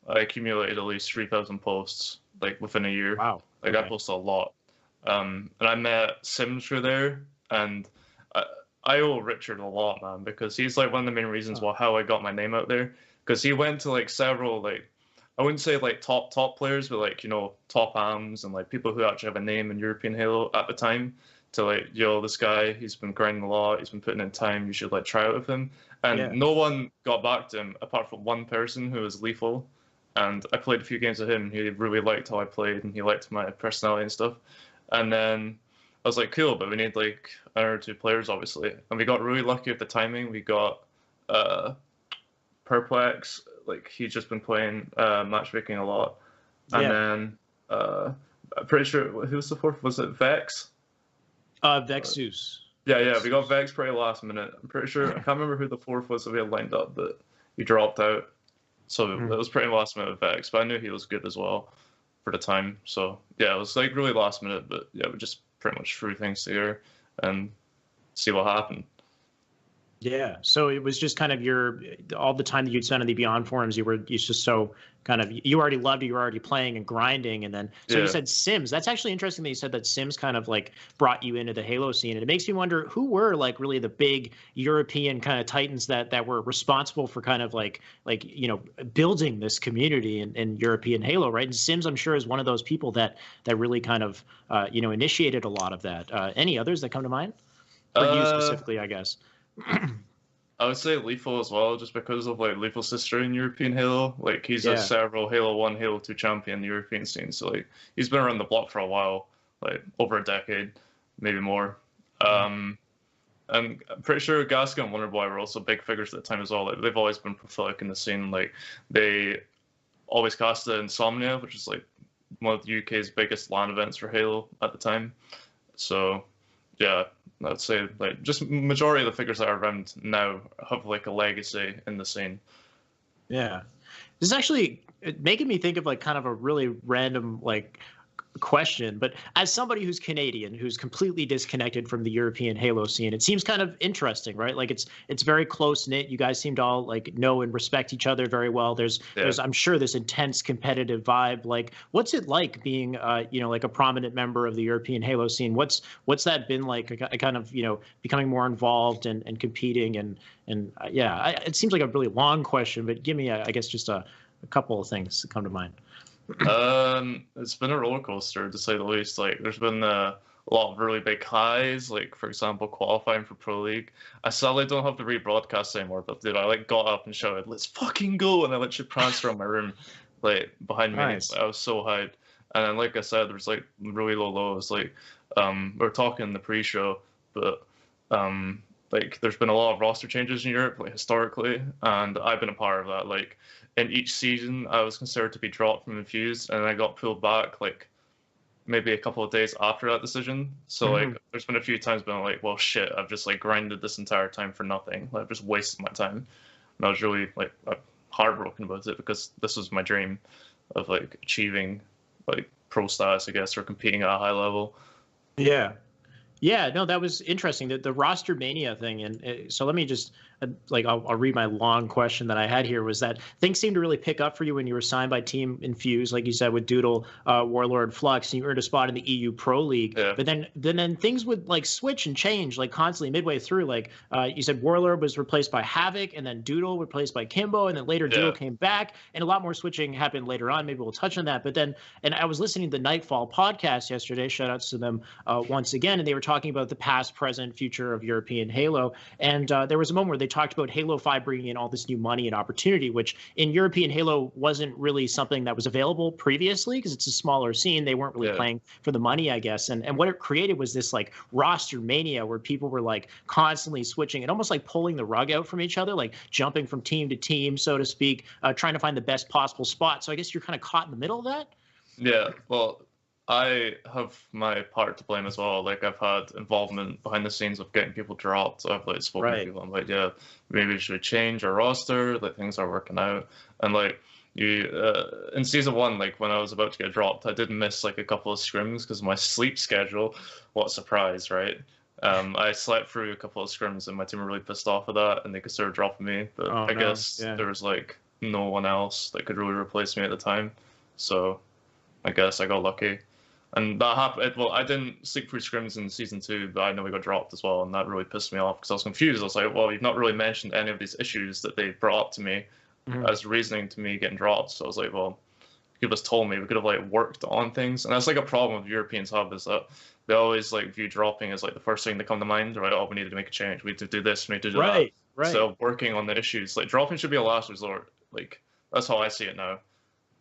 I accumulated at least 3,000 posts like within a year. Wow. Like I posted a lot. And I met Sims through there, and I owe Richard a lot, man, because he's like one of the main reasons how I got my name out there. Because he went to like several like, I wouldn't say like top players, but like top AMs and like people who actually have a name in European Halo at the time. To like, yo, this guy, he's been grinding a lot, he's been putting in time, you should like try out with him. And no one got back to him apart from one person who was Lethal. And I played a few games with him, he really liked how I played and he liked my personality and stuff. And then I was like, cool, but we need like 1 or 2 players, obviously. And we got really lucky with the timing. We got Perplex, like he's just been playing matchmaking a lot. And then I'm pretty sure, who was the fourth? Was it Vex? Vex Zeus. Yeah, we got Vex pretty last minute. I'm pretty sure, I can't remember who the fourth was that we had lined up, but he dropped out. So it was pretty last minute with Vex, but I knew he was good as well for the time. So yeah, it was like really last minute, but yeah, we just pretty much threw things together and see what happened. Yeah. So it was just kind of all the time that you'd spend on the Beyond forums, you just so kind of, you already loved it, you were already playing and grinding. And then, so you said Sims. That's actually interesting that you said that Sims kind of like brought you into the Halo scene. And it makes me wonder who were like really the big European kind of titans that were responsible for kind of like, building this community in European Halo, right? And Sims, I'm sure, is one of those people that really kind of, initiated a lot of that. Any others that come to mind? For you specifically, I guess. I would say Lethal as well, just because of like Lethal's sister in European Halo. Like he's a several Halo 1, Halo 2 champion in the European scene. So like he's been around the block for a while, like over a decade, maybe more. And I'm pretty sure Gasca and Wonderboy were also big figures at the time as well. Like they've always been prolific in the scene. Like they always casted Insomnia, which is like one of the UK's biggest LAN events for Halo at the time. So yeah, I'd say like just majority of the figures that are around now have like a legacy in the scene. Yeah, this is actually making me think of like kind of a really random like question, but as somebody who's Canadian, who's completely disconnected from the European Halo scene, it seems kind of interesting, right? Like it's very close knit. You guys seem to all like know and respect each other very well. There's I'm sure this intense competitive vibe. Like, what's it like being like a prominent member of the European Halo scene? What's that been like? Kind of becoming more involved and competing and it seems like a really long question, but give me I guess just a couple of things that come to mind. It's been a roller coaster to say the least. Like there's been a lot of really big highs, like for example qualifying for Pro League. I sadly don't have the rebroadcast anymore, but dude, I like got up and shouted, "Let's fucking go!" and I literally pranced around my room, like behind me. Nice. I was so hyped. And then like I said, there was like really low lows. Like we were talking in the pre-show, but like there's been a lot of roster changes in Europe, like historically, and I've been a part of that. Like in each season, I was considered to be dropped from Infused, and I got pulled back like maybe a couple of days after that decision. So like, there's been a few times when I'm like, well, shit, I've just like grinded this entire time for nothing. Like, I've just wasted my time. And I was really like heartbroken about it because this was my dream of like achieving like pro status, I guess, or competing at a high level. Yeah. Yeah, no, that was interesting. The roster mania thing, and so let me just I'll read my long question that I had here. Was that things seemed to really pick up for you when you were signed by Team Infuse, like you said, with Doodle, Warlord, Flux, and you earned a spot in the EU Pro League. Yeah. But then things would like switch and change like constantly midway through. Like you said, Warlord was replaced by Havoc, and then Doodle replaced by Kimbo, and then later Doodle came back, and a lot more switching happened later on. Maybe we'll touch on that. But then, and I was listening to the Nightfall podcast yesterday. Shout outs to them once again, and they were talking about the past, present, future of European Halo. And there was a moment where they talked about Halo 5 bringing in all this new money and opportunity, which in European Halo wasn't really something that was available previously because it's a smaller scene. They weren't really playing for the money, I guess. And what it created was this like roster mania where people were like constantly switching and almost like pulling the rug out from each other, like jumping from team to team, so to speak, trying to find the best possible spot. So I guess you're kind of caught in the middle of that. Yeah, well, I have my part to blame as well. Like I've had involvement behind the scenes of getting people dropped. I've like spoken to people. I'm like, yeah, maybe we should change our roster. Like things are working out. And like you, in season 1, like when I was about to get dropped, I did miss like a couple of scrims because of my sleep schedule. What a surprise, right? I slept through a couple of scrims and my team were really pissed off at that and they considered dropping me. But I guess there was like no one else that could really replace me at the time. So I guess I got lucky. And that happened. Well, I didn't sleep through scrims in season 2, but I know we got dropped as well, and that really pissed me off because I was confused. I was like, well, you've not really mentioned any of these issues that they brought up to me as reasoning to me getting dropped. So I was like, well, you could have just told me. We could have like worked on things. And that's like a problem with Europeans have is that they always like view dropping as like the first thing that come to mind, right? Oh, we need to make a change. We need to do this. We need to do that. Right. So working on the issues, like dropping should be a last resort. Like that's how I see it now.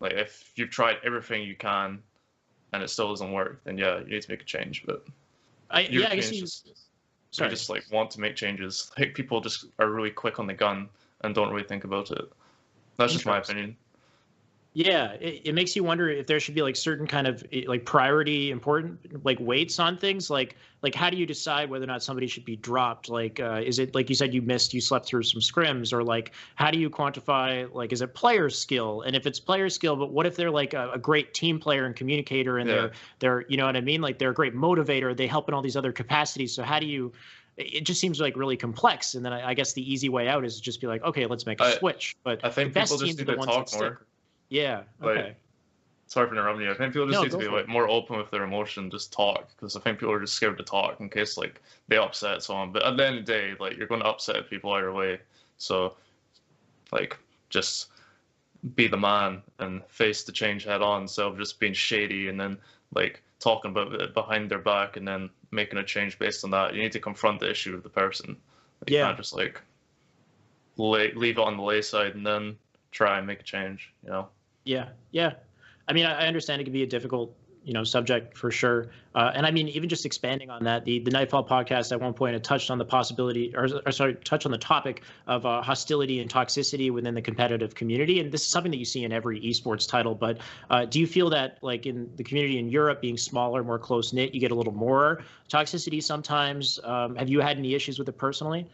Like if you've tried everything you can and it still doesn't work, then yeah, you need to make a change. But I guess they just like want to make changes. Like people just are really quick on the gun and don't really think about it. That's just my opinion. Yeah, it makes you wonder if there should be like certain kind of like priority important like weights on things. Like how do you decide whether or not somebody should be dropped? Like is it like you said you slept through some scrims, or like how do you quantify like is it player skill? And if it's player skill, but what if they're like a great team player and communicator and they're you know what I mean? Like they're a great motivator, they help in all these other capacities. So how do you it just seems like really complex. And then I guess the easy way out is to just be like, okay, let's make a switch. But I think the best people just teams need are the to ones that talk more. stick. Yeah. Okay. Like, sorry for interrupting you. I think people just need to be like more open with their emotion, just talk, because I think people are just scared to talk in case like they upset someone. But at the end of the day, like you're going to upset people either way. So like just be the man and face the change head on instead of just being shady and then like talking about it behind their back and then making a change based on that. You need to confront the issue with the person. Like, you can't just like leave it on the lay side and then try and make a change, you know? Yeah. I mean, I understand it can be a difficult, subject for sure. And I mean, even just expanding on that, the Nightfall podcast at one point had touched on the possibility, touched on the topic of hostility and toxicity within the competitive community. And this is something that you see in every esports title. But do you feel that, like in the community in Europe, being smaller, more close knit, you get a little more toxicity sometimes? Have you had any issues with it personally?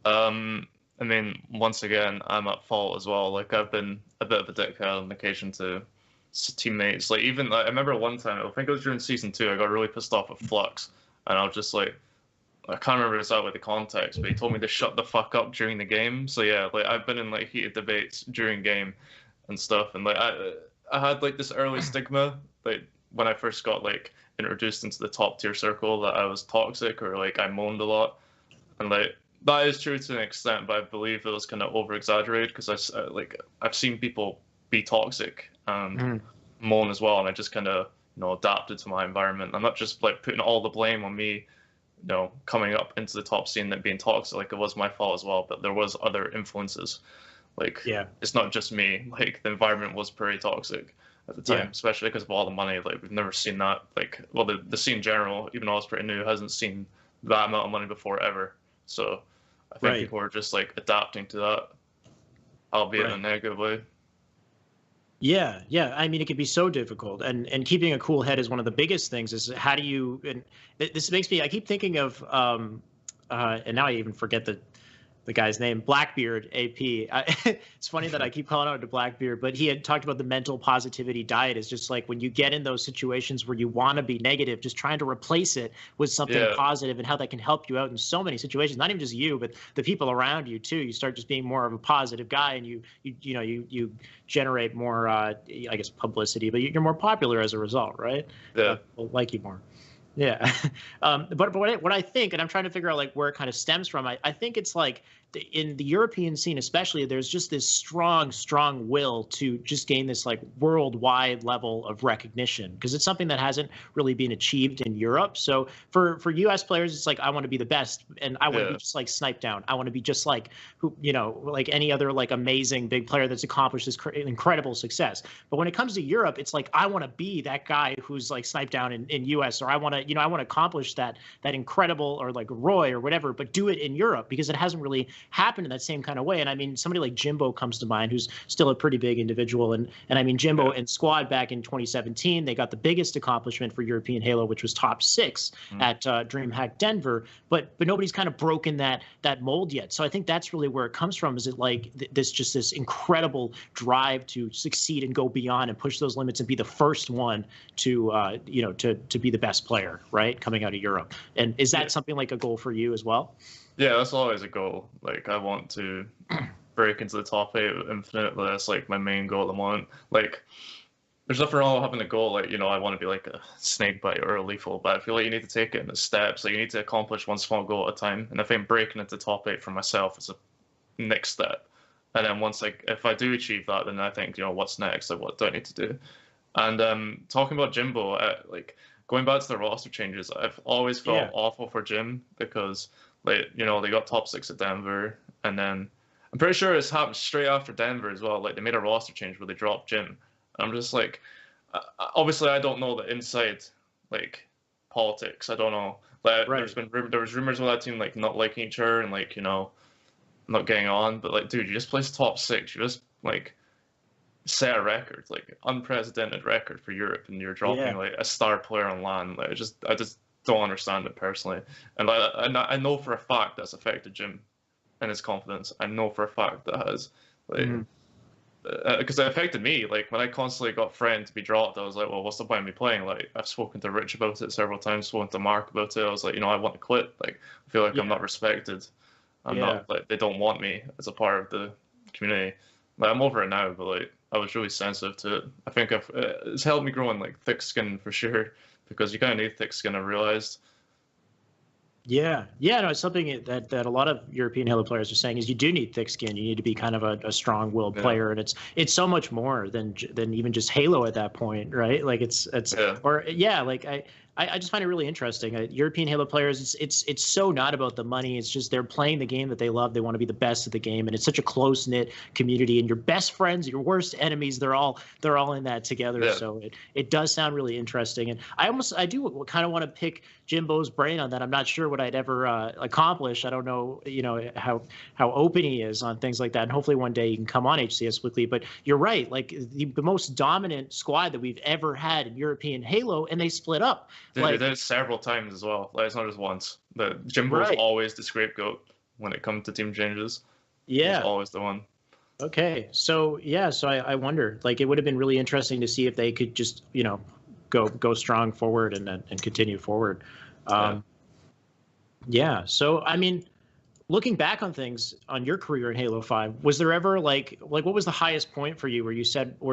I mean, once again, I'm at fault as well. Like I've been a bit of a dickhead on occasion to teammates. Like even I remember one time, I think it was during season 2, I got really pissed off at Flux, and I was just like, I can't remember exactly the context, but he told me to shut the fuck up during the game. So yeah, like I've been in like heated debates during game and stuff, and like I had like this early stigma, like when I first got like introduced into the top tier circle, that I was toxic or like I moaned a lot, and like that is true to an extent, but I believe it was kind of over exaggerated because I've seen people be toxic and moan as well, and I just kind of adapted to my environment. I'm not just like putting all the blame on me, coming up into the top scene that being toxic. Like it was my fault as well, but there was other influences. Like it's not just me. Like the environment was pretty toxic at the time, especially because of all the money. Like we've never seen that. Like the scene in general, even though I was pretty new, hasn't seen that amount of money before ever. So I think people are just like adapting to that, albeit in a negative way. Yeah. I mean, it can be so difficult, and keeping a cool head is one of the biggest things. Is how do you? And this makes me. I keep thinking of, and now I even forget the guy's name, Blackbeard AP. It's funny that I keep calling out to Blackbeard, but he had talked about the mental positivity diet. Is just like when you get in those situations where you want to be negative, just trying to replace it with something positive, and how that can help you out in so many situations. Not even just you, but the people around you too. You start just being more of a positive guy, and you generate more, I guess, publicity, but you're more popular as a result, right? Yeah, people like you more. Yeah. But what I think, and I'm trying to figure out like where it kind of stems from, I think it's like in the European scene especially, there's just this strong will to just gain this like worldwide level of recognition, because it's something that hasn't really been achieved in Europe. So for US players, it's like, I want to be the best, and I want to be just like Snipe Down. I want to be just like like any other like amazing big player that's accomplished this incredible success. But when it comes to Europe, it's like, I want to be that guy who's like Snipe Down in US, or I want to accomplish that incredible, or like Roy or whatever, but do it in Europe, because it hasn't really happened in that same kind of way. And I mean, somebody like Jimbo comes to mind, who's still a pretty big individual. And I mean, Jimbo and Squad back in 2017, they got the biggest accomplishment for European Halo, which was top 6 at DreamHack Denver. But nobody's kind of broken that mold yet. So I think that's really where it comes from. Is it like this incredible drive to succeed and go beyond and push those limits and be the first one to be the best player, right, coming out of Europe? And is that something like a goal for you as well? Yeah, that's always a goal. Like I want to break into the top 8 of Infinite. That's like my main goal at the moment. Like there's nothing wrong with having a goal. Like, I want to be like a Snakebite or a Lethal, but I feel like you need to take it in the steps. Like you need to accomplish one small goal at a time. And I think breaking into top 8 for myself is a next step. And then once if I do achieve that, then I think, what's next? Like what do I need to do? And talking about Jimbo, like going back to the roster changes, I've always felt awful for Jim, because they got top 6 at Denver, and then I'm pretty sure it's happened straight after Denver as well. Like they made a roster change where they dropped Jim. And I'm just like, obviously I don't know the inside like politics. I don't know. Like there was rumors of that team like not liking each other and like not getting on. But like, dude, you just placed top 6. You just like set a record, like unprecedented record for Europe, and you're dropping like a star player on LAN. Like I just don't understand it personally, and I know for a fact that's affected Jim and his confidence. I know for a fact that has like because it affected me. Like when I constantly got friend to be dropped, I was like, well, what's the point of me playing? Like I've spoken to Rich about it several times, spoken to Mark about it. I was like, I want to quit. Like I feel like I'm not respected. I'm not, like, they don't want me as a part of the community. Like I'm over it now, but like I was really sensitive to it. I think it's helped me grow in like thick skin for sure, because you kind of need thick skin. I realized. Yeah, no, it's something that a lot of European Halo players are saying is you do need thick skin. You need to be kind of a strong-willed player, and it's so much more than even just Halo at that point, right? Like I just find it really interesting. European Halo players, it's so not about the money. It's just they're playing the game that they love. They want to be the best at the game, and it's such a close-knit community. And your best friends, your worst enemies, they're all in that together. Yeah. So it does sound really interesting. And I do kind of want to pick Jimbo's brain on that. I'm not sure what I'd ever accomplish. I don't know, how open he is on things like that. And hopefully one day he can come on HCS Weekly. But you're right, like the most dominant squad that we've ever had in European Halo, and they split up. They did it several times as well. Like it's not just once. But Jimbo's always the scapegoat when it comes to team changes. Yeah, he's always the one. Okay, so I wonder. Like it would have been really interesting to see if they could just go strong forward and continue forward. So I mean, looking back on things on your career in Halo 5, was there ever like what was the highest point for you where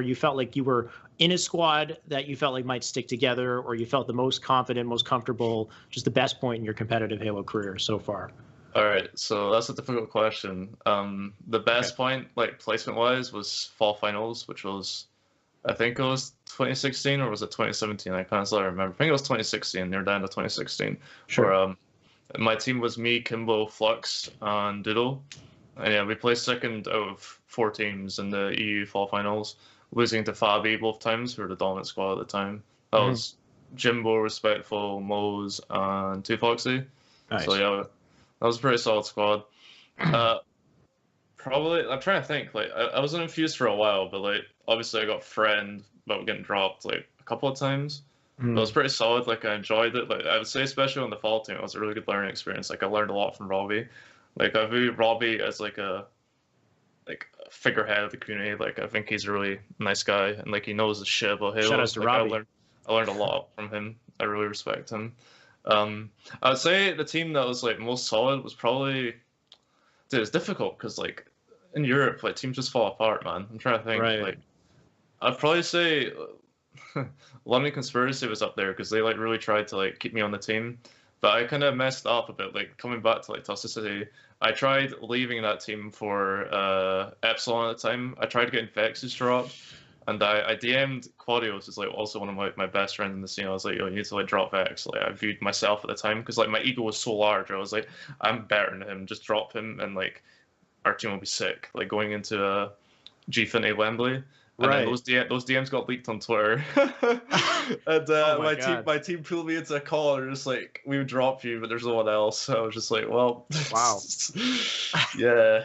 you felt like you were in a squad that you felt like might stick together, or you felt the most confident, most comfortable, just the best point in your competitive Halo career so far? All right, so that's a difficult question. The best point, like placement-wise, was Fall Finals, which was, I think it was 2016 or was it 2017? I can't still remember. I think it was 2016. They were down to 2016. Sure. Where, my team was me, Kimbo, Flux, and Doodle. And yeah, we placed second out of 4 teams in the EU Fall Finals, losing to Fabi both times, who were the dominant squad at the time. That was Jimbo, Respectful, Mose, and 2 Foxy. Nice. So yeah, that was a pretty solid squad. Probably, I'm trying to think. Like, I was in Infused for a while, but like, obviously, I got friend about getting dropped like a couple of times. But it was pretty solid. Like, I enjoyed it. Like, I would say, especially on the fall team, it was a really good learning experience. Like, I learned a lot from Robbie. Like, I view Robbie as like a figurehead of the community. Like, I think he's a really nice guy, and like he knows the shit about Halo. Shout out to Robbie. I learned a lot from him. I really respect him. I would say the team that was like most solid was probably, dude, it's difficult because like in Europe, like teams just fall apart, man. I'm trying to think. Right. Like, I'd probably say London Conspiracy was up there because they like really tried to like keep me on the team, but I kind of messed up a bit. Like coming back to like Toxicity, I tried leaving that team for Epsilon at the time. I tried getting Vex's dropped, and I DM'd Claudios, who's like also one of my best friends in the scene. I was like, yo, you need to like drop Vex. Like I viewed myself at the time because like my ego was so large. I was like, I'm better than him. Just drop him, and like our team will be sick. Like going into G-Finity Wembley. And then those DMs got leaked on Twitter, and my team pulled me into a call. And they're just like, "We would drop you, but there's no one else." So I was just like, "Well, wow, yeah,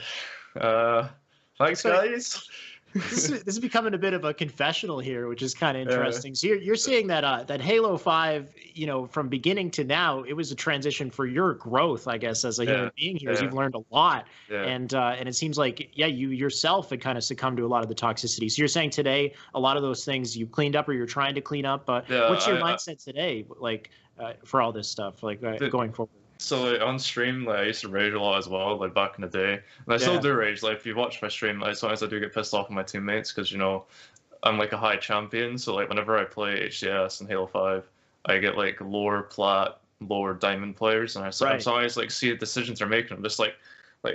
thanks, guys." This is becoming a bit of a confessional here, which is kind of interesting. So you're saying that that Halo 5, from beginning to now, it was a transition for your growth, I guess, as a human being here. As you've learned a lot, and it seems like you yourself had kind of succumbed to a lot of the toxicity. So you're saying today a lot of those things you cleaned up or you're trying to clean up. What's your mindset today, like for all this stuff, like going forward? So like on stream, like I used to rage a lot as well, like back in the day, and I still do rage. Like if you watch my stream, like sometimes I do get pissed off at my teammates because I'm like a high champion. So like whenever I play HCS and Halo 5, I get like lower plat, lower diamond players, and I sometimes like see the decisions they're making. I'm just like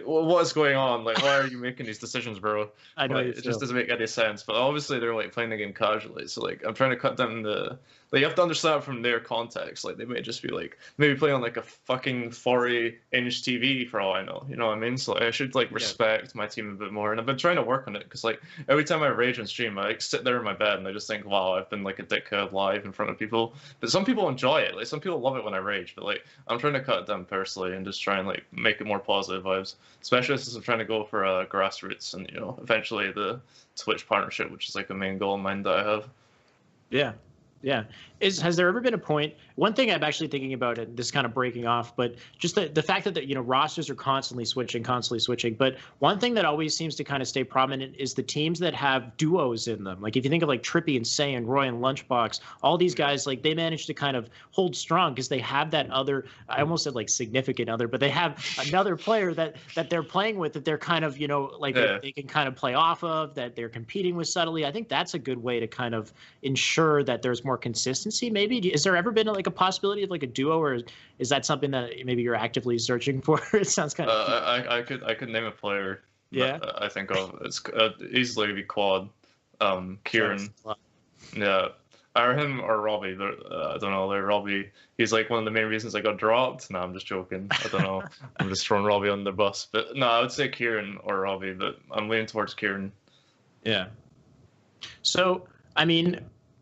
what is going on? Like why are you making these decisions, bro? I know it just doesn't make any sense. But obviously they're like playing the game casually, so like I'm trying to cut them the. Like, you have to understand from their context. Like, they may just be, like, maybe playing on, like, a fucking 40-inch TV for all I know. You know what I mean? So, like, I should, like, respect my team a bit more. And I've been trying to work on it. Because, like, every time I rage on stream, I, like, sit there in my bed and I just think, wow, I've been, like, a dickhead live in front of people. But some people enjoy it. Like, some people love it when I rage. But, like, I'm trying to cut it down personally and just try and, like, make it more positive vibes. Especially since I'm trying to go for grassroots and, eventually the Twitch partnership, which is, like, a main goal in mind that I have. Yeah. Yeah. Has there ever been a point One thing I'm actually thinking about, and this kind of breaking off, but just the fact that rosters are constantly switching. But one thing that always seems to kind of stay prominent is the teams that have duos in them. Like if you think of like Trippy and Say and Roy and Lunchbox, all these guys, like they manage to kind of hold strong because they have that other, I almost said like significant other, but they have another player that they're playing with that they're kind of, they can kind of play off of, that they're competing with subtly. I think that's a good way to kind of ensure that there's more consistency. Maybe is there ever been like a possibility of like a duo, or is that something that maybe you're actively searching for? It sounds kind of I could name a player. Yeah, I think of it's easily be Quad, Kieran. Yeah, or him or Robbie. I don't know. Robbie. He's like one of the main reasons I got dropped. No, I'm just joking. I don't know. I'm just throwing Robbie on the bus. But no, I would say Kieran or Robbie. But I'm leaning towards Kieran. Yeah. So I mean,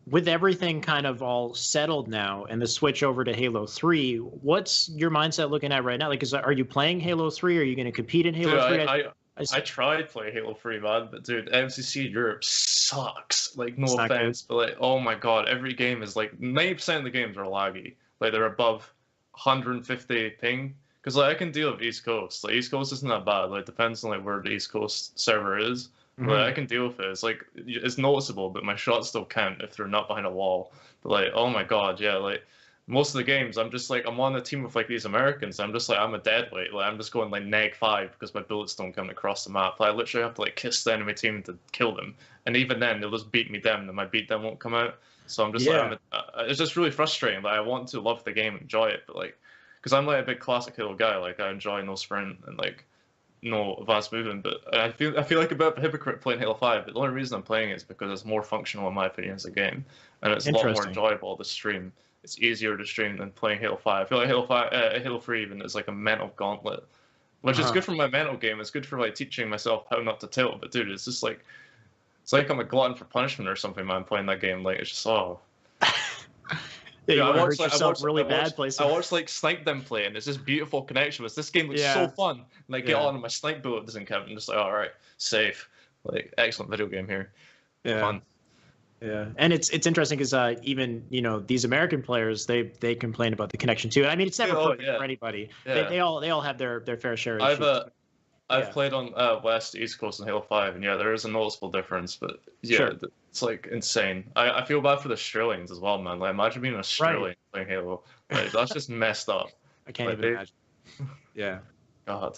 with everything kind of all settled now and the switch over to Halo 3, what's your mindset looking at right now? Like, are you playing Halo 3? Are you going to compete in Halo 3? I tried playing Halo 3, man, but dude, MCC Europe sucks. Like, no offense, but like, oh my god, every game is like 90% of the games are laggy. Like, they're above 150 ping. Because like I can deal with East Coast. Like, East Coast isn't that bad. Like, depends on like where the East Coast server is. Mm-hmm. Like, I can deal with it. It's like it's noticeable, but my shots still count if they're not behind a wall. But like, oh my god, yeah, like. Most of the games, I'm just like, I'm on a team with like these Americans. I'm just like, I'm a deadweight. Like, I'm just going like -5 because my bullets don't come across the map. Like, I literally have to like kiss the enemy team to kill them. And even then, they'll just beat me down and my beatdown won't come out. So I'm just like, it's just really frustrating. Like, I want to love the game, enjoy it, but like, because I'm like a big classic Halo guy. Like, I enjoy no sprint and like no advanced movement. But I feel like a bit of a hypocrite playing Halo 5. But the only reason I'm playing it is because it's more functional in my opinion as a game, and it's a lot more enjoyable to stream. It's easier to stream than playing Halo 5. I feel like Halo 3 even is like a mental gauntlet, which is good for my mental game. It's good for like teaching myself how not to tilt. But dude, it's just like, it's like I'm a glutton for punishment or something, man, playing that game. Like, it's just, Yeah, I watched really bad places. I watched like Snipe them play, and it's this beautiful connection. This game looks so fun. And I get on, and my snipe bullet doesn't count. I'm just like, all right, safe. Like, excellent video game here. Yeah. Fun. Yeah, and it's interesting because even these American players they complain about the connection too. I mean, it's never perfect for anybody. Yeah. They all have their fair share of issues. I've played on West, East Coast, and Halo 5, and there is a noticeable difference. But it's like insane. I feel bad for the Australians as well, man. Like, imagine being an Australian playing Halo. Like, that's just messed up. I can't even imagine. Yeah. God.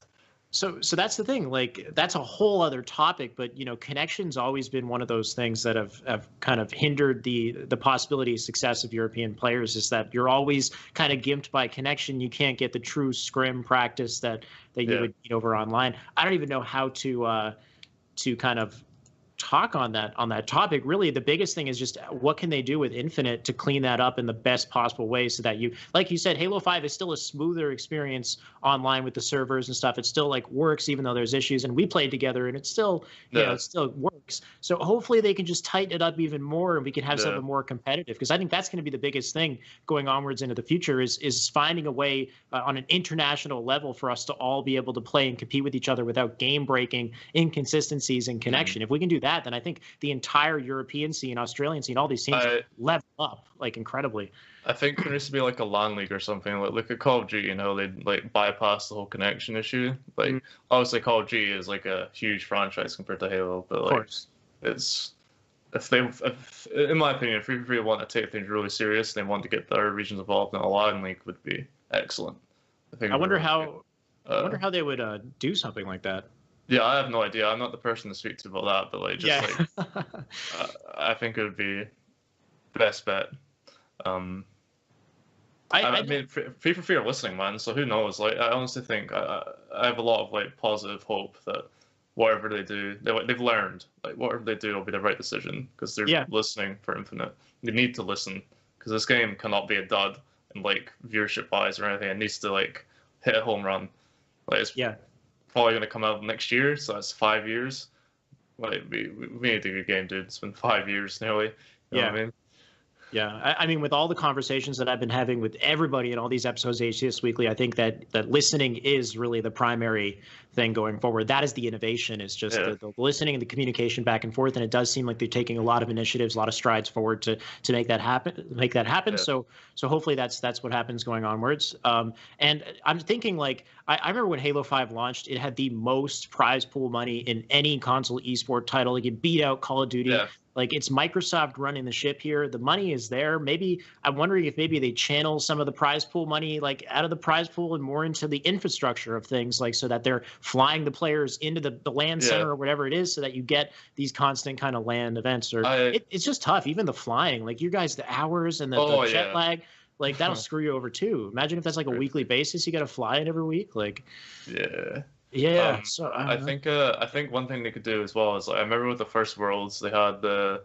So that's the thing. Like, that's a whole other topic, but connection's always been one of those things that have kind of hindered the possibility of success of European players. Is that you're always kind of gimped by connection. You can't get the true scrim practice that you would get over online. I don't even know how to kind of talk on that topic. Really, the biggest thing is just what can they do with Infinite to clean that up in the best possible way, so that like you said, Halo 5 is still a smoother experience online with the servers and stuff. It still like works even though there's issues, and we played together and it still it still works. So hopefully they can just tighten it up even more and we can have something more competitive, because I think that's going to be the biggest thing going onwards into the future is finding a way on an international level for us to all be able to play and compete with each other without game breaking inconsistencies and connection. If we can do that, then I think the entire European scene, Australian scene, all these teams level up like incredibly. I think there needs to be like a LAN league or something. Like, look at Call of Duty, they'd like bypass the whole connection issue. Like, obviously Call of Duty is like a huge franchise compared to Halo, but like, of course, it's in my opinion, if we really want to take things really serious and they want to get their regions involved in a LAN league, would be excellent. I wonder how they would do something like that. Yeah, I have no idea. I'm not the person to speak to about that, but like, I think it would be best bet. I mean, free for free are listening, man. So who knows? Like, I honestly think I have a lot of like positive hope that whatever they do, they've learned. Like, whatever they do will be the right decision, because they're listening for Infinite. They need to listen, because this game cannot be a dud in like viewership wise or anything. It needs to like hit a home run. Like, it's probably going to come out next year, so that's 5 years. Like, we need to do a game, dude. It's been 5 years nearly. You know what I mean? Yeah, I mean, with all the conversations that I've been having with everybody in all these episodes of HCS Weekly, I think that listening is really the primary thing going forward. That is the innovation, is just the listening and the communication back and forth. And it does seem like they're taking a lot of initiatives, a lot of strides forward to make that happen. Yeah. So hopefully that's what happens going onwards. And I'm thinking, like, I remember when Halo 5 launched, it had the most prize pool money in any console esport title. Like, it beat out Call of Duty. Yeah. Like, it's Microsoft running the ship here. The money is there. Maybe I'm wondering if maybe they channel some of the prize pool money, like, out of the prize pool and more into the infrastructure of things, like, so that they're flying the players into the LAN center or whatever it is, so that you get these constant kind of LAN events. Or it's just tough. Even the flying, like, you guys, the hours and the jet lag, like, that'll screw you over too. Imagine if that's like a weekly basis. You got to fly it every week. Like, yeah. So I think one thing they could do as well is, like, I remember with the first Worlds, they had the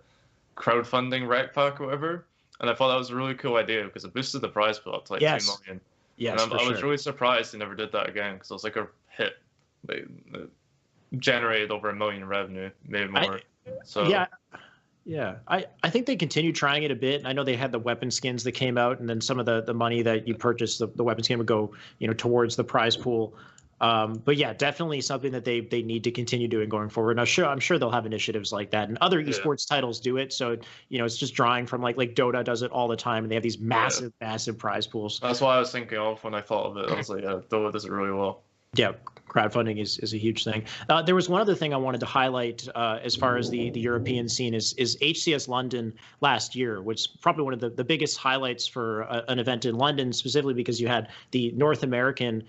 crowdfunding rec pack or whatever, and I thought that was a really cool idea because it boosted the prize pool up to like 2 million. Yes, and I was really surprised they never did that again, because it was like a hit. They generated over $1 million in revenue, maybe more. I think they continue trying it a bit. I know they had the weapon skins that came out, and then some of the money that you purchased, the weapon skin would go, towards the prize pool. But yeah, definitely something that they need to continue doing going forward. Now, I'm sure they'll have initiatives like that, and other esports titles do it. So it's just drawing from like Dota does it all the time, and they have these massive prize pools. That's what I was thinking of when I thought of it. I was like, Dota does it really well. Yeah, crowdfunding is a huge thing. There was one other thing I wanted to highlight as far as the European scene is HCS London last year, which is probably one of the biggest highlights for an event in London, specifically because you had the North American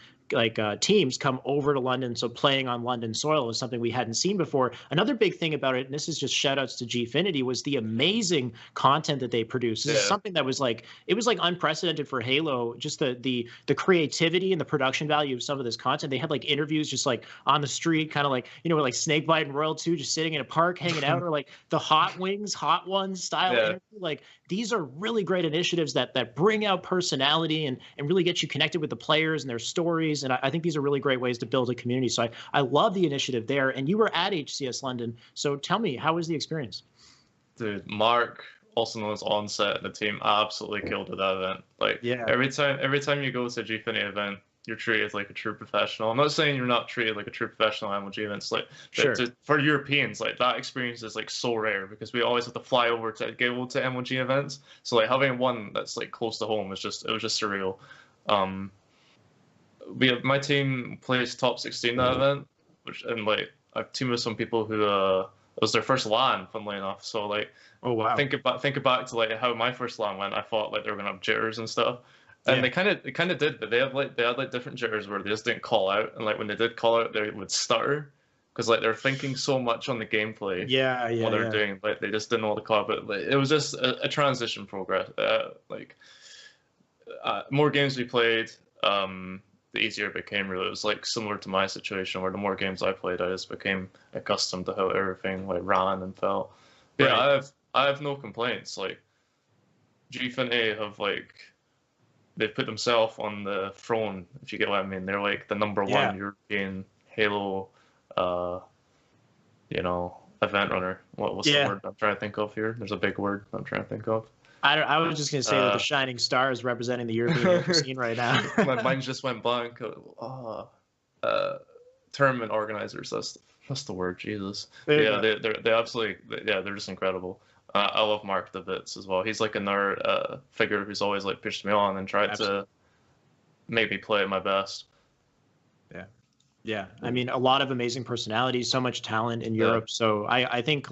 teams come over to London. So playing on London soil is something we hadn't seen before. Another big thing about it, and this is just shout outs to Gfinity, was the amazing content that they produced. This is something that was it was unprecedented for Halo, just the creativity and the production value of some of this content. They had interviews just on the street, kind of like Snakebite and Royal 2, just sitting in a park hanging out, or the Hot Wings, Hot Ones style interview. These are really great initiatives that bring out personality and really get you connected with the players and their stories. And I think these are really great ways to build a community. So I love the initiative there. And you were at HCS London. So tell me, how was the experience? Dude, Mark, also known as Onset, and the team absolutely killed at that event. Every time you go to a Gfinity event, you're treated like a true professional. I'm not saying you're not treated like a true professional at MLG events. For Europeans, that experience is so rare, because we always have to fly over to get over to MLG events. So having one that's close to home was just surreal. My team plays top 16 that event, I've teamed with some people who it was their first LAN, funnily enough. So oh wow, think back to how my first LAN went. I thought they were gonna have jitters and stuff. And they kind of did, but they had different jitters where they just didn't call out, and when they did call out, they would stutter, because they're thinking so much on the gameplay. What they're doing, they just didn't know what to call it. But it was just a transition progress. More games we played, the easier it became. Really, it was similar to my situation, where the more games I played, I just became accustomed to how everything ran and felt. Right. Yeah, I have no complaints. Gfinity have they've put themselves on the throne, if you get what I mean. They're the number one European Halo, event runner. What's the word I'm trying to think of here? There's a big word I'm trying to think of. I was just going to say that the shining star is representing the European scene right now. My mind just went blank. Tournament organizers, that's the word, Jesus. They absolutely, they're just incredible. I love Mark the bits as well. He's another figure who's always pushed me on and tried to make me play at my best. Yeah. I mean, a lot of amazing personalities, so much talent in Europe. So I think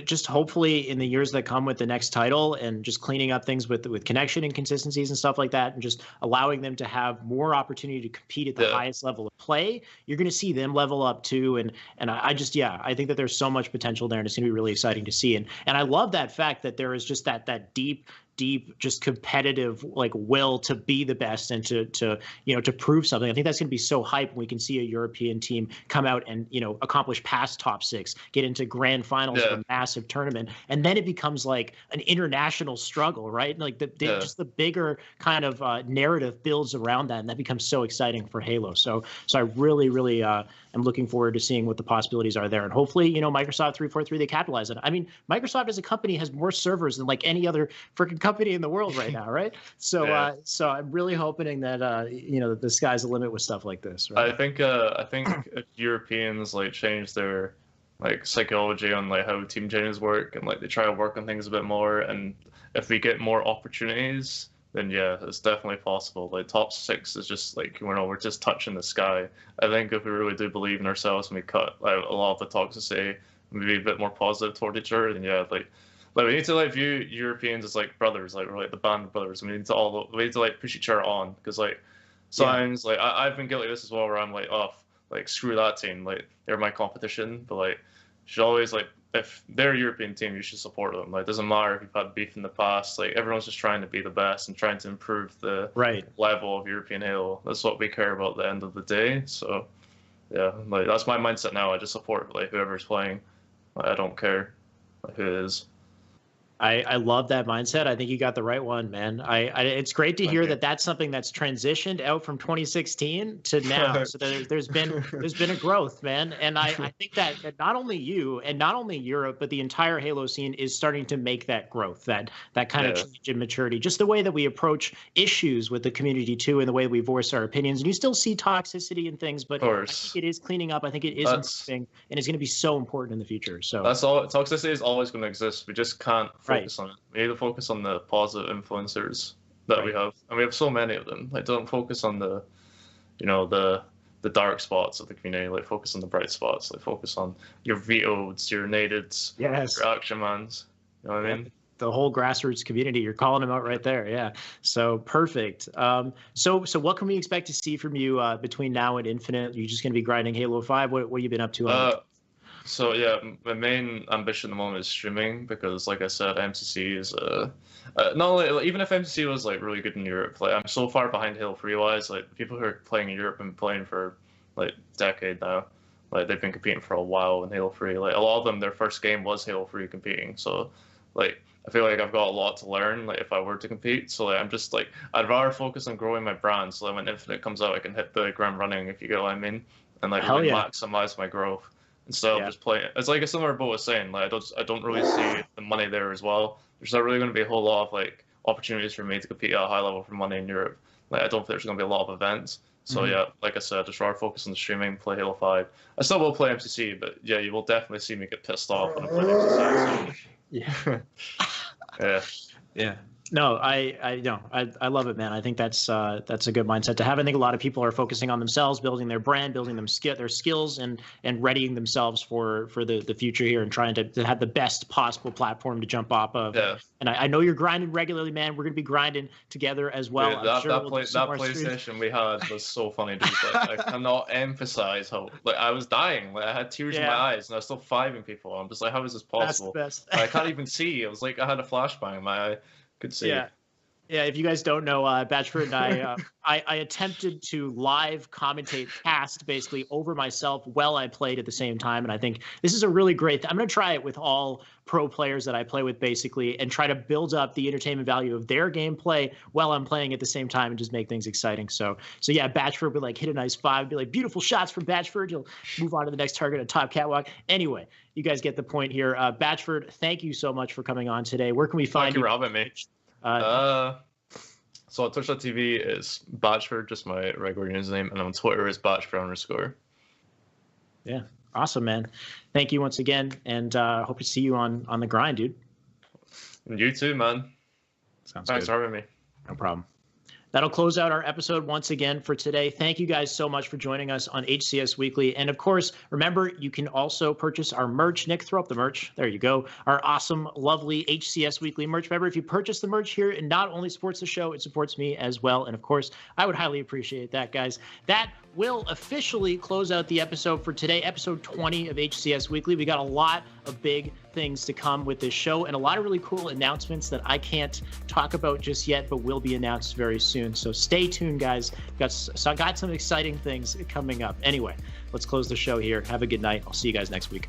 just hopefully in the years that come with the next title, and just cleaning up things with connection inconsistencies and stuff like that, and just allowing them to have more opportunity to compete at the highest level of play, you're going to see them level up too. And I think that there's so much potential there, and it's going to be really exciting to see. And I love that fact that there is just that deep deep, just competitive like will to be the best and to prove something. I think that's going to be so hype when we can see a European team come out and accomplish past top 6, get into grand finals of a massive tournament, and then it becomes like an international struggle, right? Like just the bigger kind of narrative builds around that, and that becomes so exciting for Halo. So I really am looking forward to seeing what the possibilities are there, and hopefully Microsoft 343 they capitalize on it. I mean, Microsoft as a company has more servers than like any other freaking company in the world right now, right? So so I'm really hoping that that the sky's the limit with stuff like this, right? I think if Europeans like change their like psychology on like how team changes work, and like they try to work on things a bit more, and if we get more opportunities, then yeah, it's definitely possible. Like top 6 is just like we're just touching the sky. I think if we really do believe in ourselves and we cut like a lot of the toxicity, maybe a bit more positive toward each other, then yeah, like we need to like view Europeans as like brothers, like we're like the band of brothers. We need to like push each other on, because like sometimes like I've been guilty of this as well, where I'm like, oh, like screw that team, like they're my competition, but like you should always like, if they're a European team, you should support them. Like, it doesn't matter if you've had beef in the past. Like, everyone's just trying to be the best and trying to improve the level of European Halo. That's what we care about at the end of the day. So, yeah, like that's my mindset now. I just support like whoever's playing. Like, I don't care like, who it is. I love that mindset. I think you got the right one, man. It's great to hear that that's something that's transitioned out from 2016 to now. So there's been a growth, man. And I think that not only you and not only Europe, but the entire Halo scene is starting to make that growth, that kind of change in maturity, just the way that we approach issues with the community too, and the way we voice our opinions. And you still see toxicity and things, but I think it is cleaning up. I think it is improving, and it's going to be so important in the future. So that's all. Toxicity is always going to exist. We just can't focus on it. We need to focus on the positive influencers that we have, and we have so many of them. Like, don't focus on the dark spots of the community. Like, focus on the bright spots. Like, focus on your vetoeds, your natives, your action mans. You know what I mean? The whole grassroots community. You're calling them out right there. Yeah. So perfect. So what can we expect to see from you between now and Infinite? Are you just going to be grinding Halo 5? What have you been up to on So yeah, my main ambition at the moment is streaming, because like I said, MCC is not only, even if MCC was like really good in Europe, like I'm so far behind Halo 3 wise. Like, people who are playing in Europe have been playing for like a decade now. Like, they've been competing for a while in Halo 3. Like, a lot of them, their first game was Halo 3 competing. So like, I feel like I've got a lot to learn, like if I were to compete. So like, I'm just like, I'd rather focus on growing my brand, so that when Infinite comes out, I can hit the ground running, if you get what I mean, and like really maximize my growth. Instead of just playing, it's like a similar boat was saying. Like, I don't really see the money there as well. There's not really going to be a whole lot of like opportunities for me to compete at a high level for money in Europe. Like, I don't think there's going to be a lot of events. So yeah, like I said, just rather focus on the streaming, play Halo 5. I still will play MCC, but yeah, you will definitely see me get pissed off when I play MCC. So. Yeah. No, I love it, man. I think that's a good mindset to have. I think a lot of people are focusing on themselves, building their brand, building their skills, and readying themselves for the future here, and trying to have the best possible platform to jump off of. Yeah. And I know you're grinding regularly, man. We're gonna be grinding together as well. Dude, that PlayStation we had was so funny, dude. Like, I cannot emphasize how like I was dying. Like, I had tears in my eyes, and I was still 5ing people. I'm just like, how is this possible? That's the best. I can't even see. It was like I had a flashbang in my eye. Could see. Yeah, if you guys don't know, Batchford and I attempted to live commentate cast basically over myself while I played at the same time. And I think this is a really great I'm going to try it with all pro players that I play with basically, and try to build up the entertainment value of their gameplay while I'm playing at the same time, and just make things exciting. So yeah, Batchford would like hit a nice 5, be like, beautiful shots from Batchford. You'll move on to the next target, a top catwalk. Anyway, you guys get the point here. Batchford, thank you so much for coming on today. Where can we find you? Thank you for having me. So on Twitch.tv is Batchford, just my regular username, and on Twitter is Batchford_. Yeah, awesome, man. Thank you once again, and hope to see you on the grind, dude. And you too, man. Sounds Thanks good. for having me. No problem. That'll close out our episode once again for today. Thank you guys so much for joining us on HCS Weekly. And of course, remember, you can also purchase our merch. Nick, throw up the merch. There you go. Our awesome, lovely HCS Weekly merch. Remember, if you purchase the merch here, it not only supports the show, it supports me as well. And of course, I would highly appreciate that, guys. That will officially close out the episode for today, episode 20 of HCS Weekly. We got a lot of big things to come with this show and a lot of really cool announcements that I can't talk about just yet, but will be announced very soon. So stay tuned, guys. Got some exciting things coming up. Anyway, let's close the show here. Have a good night. I'll see you guys next week.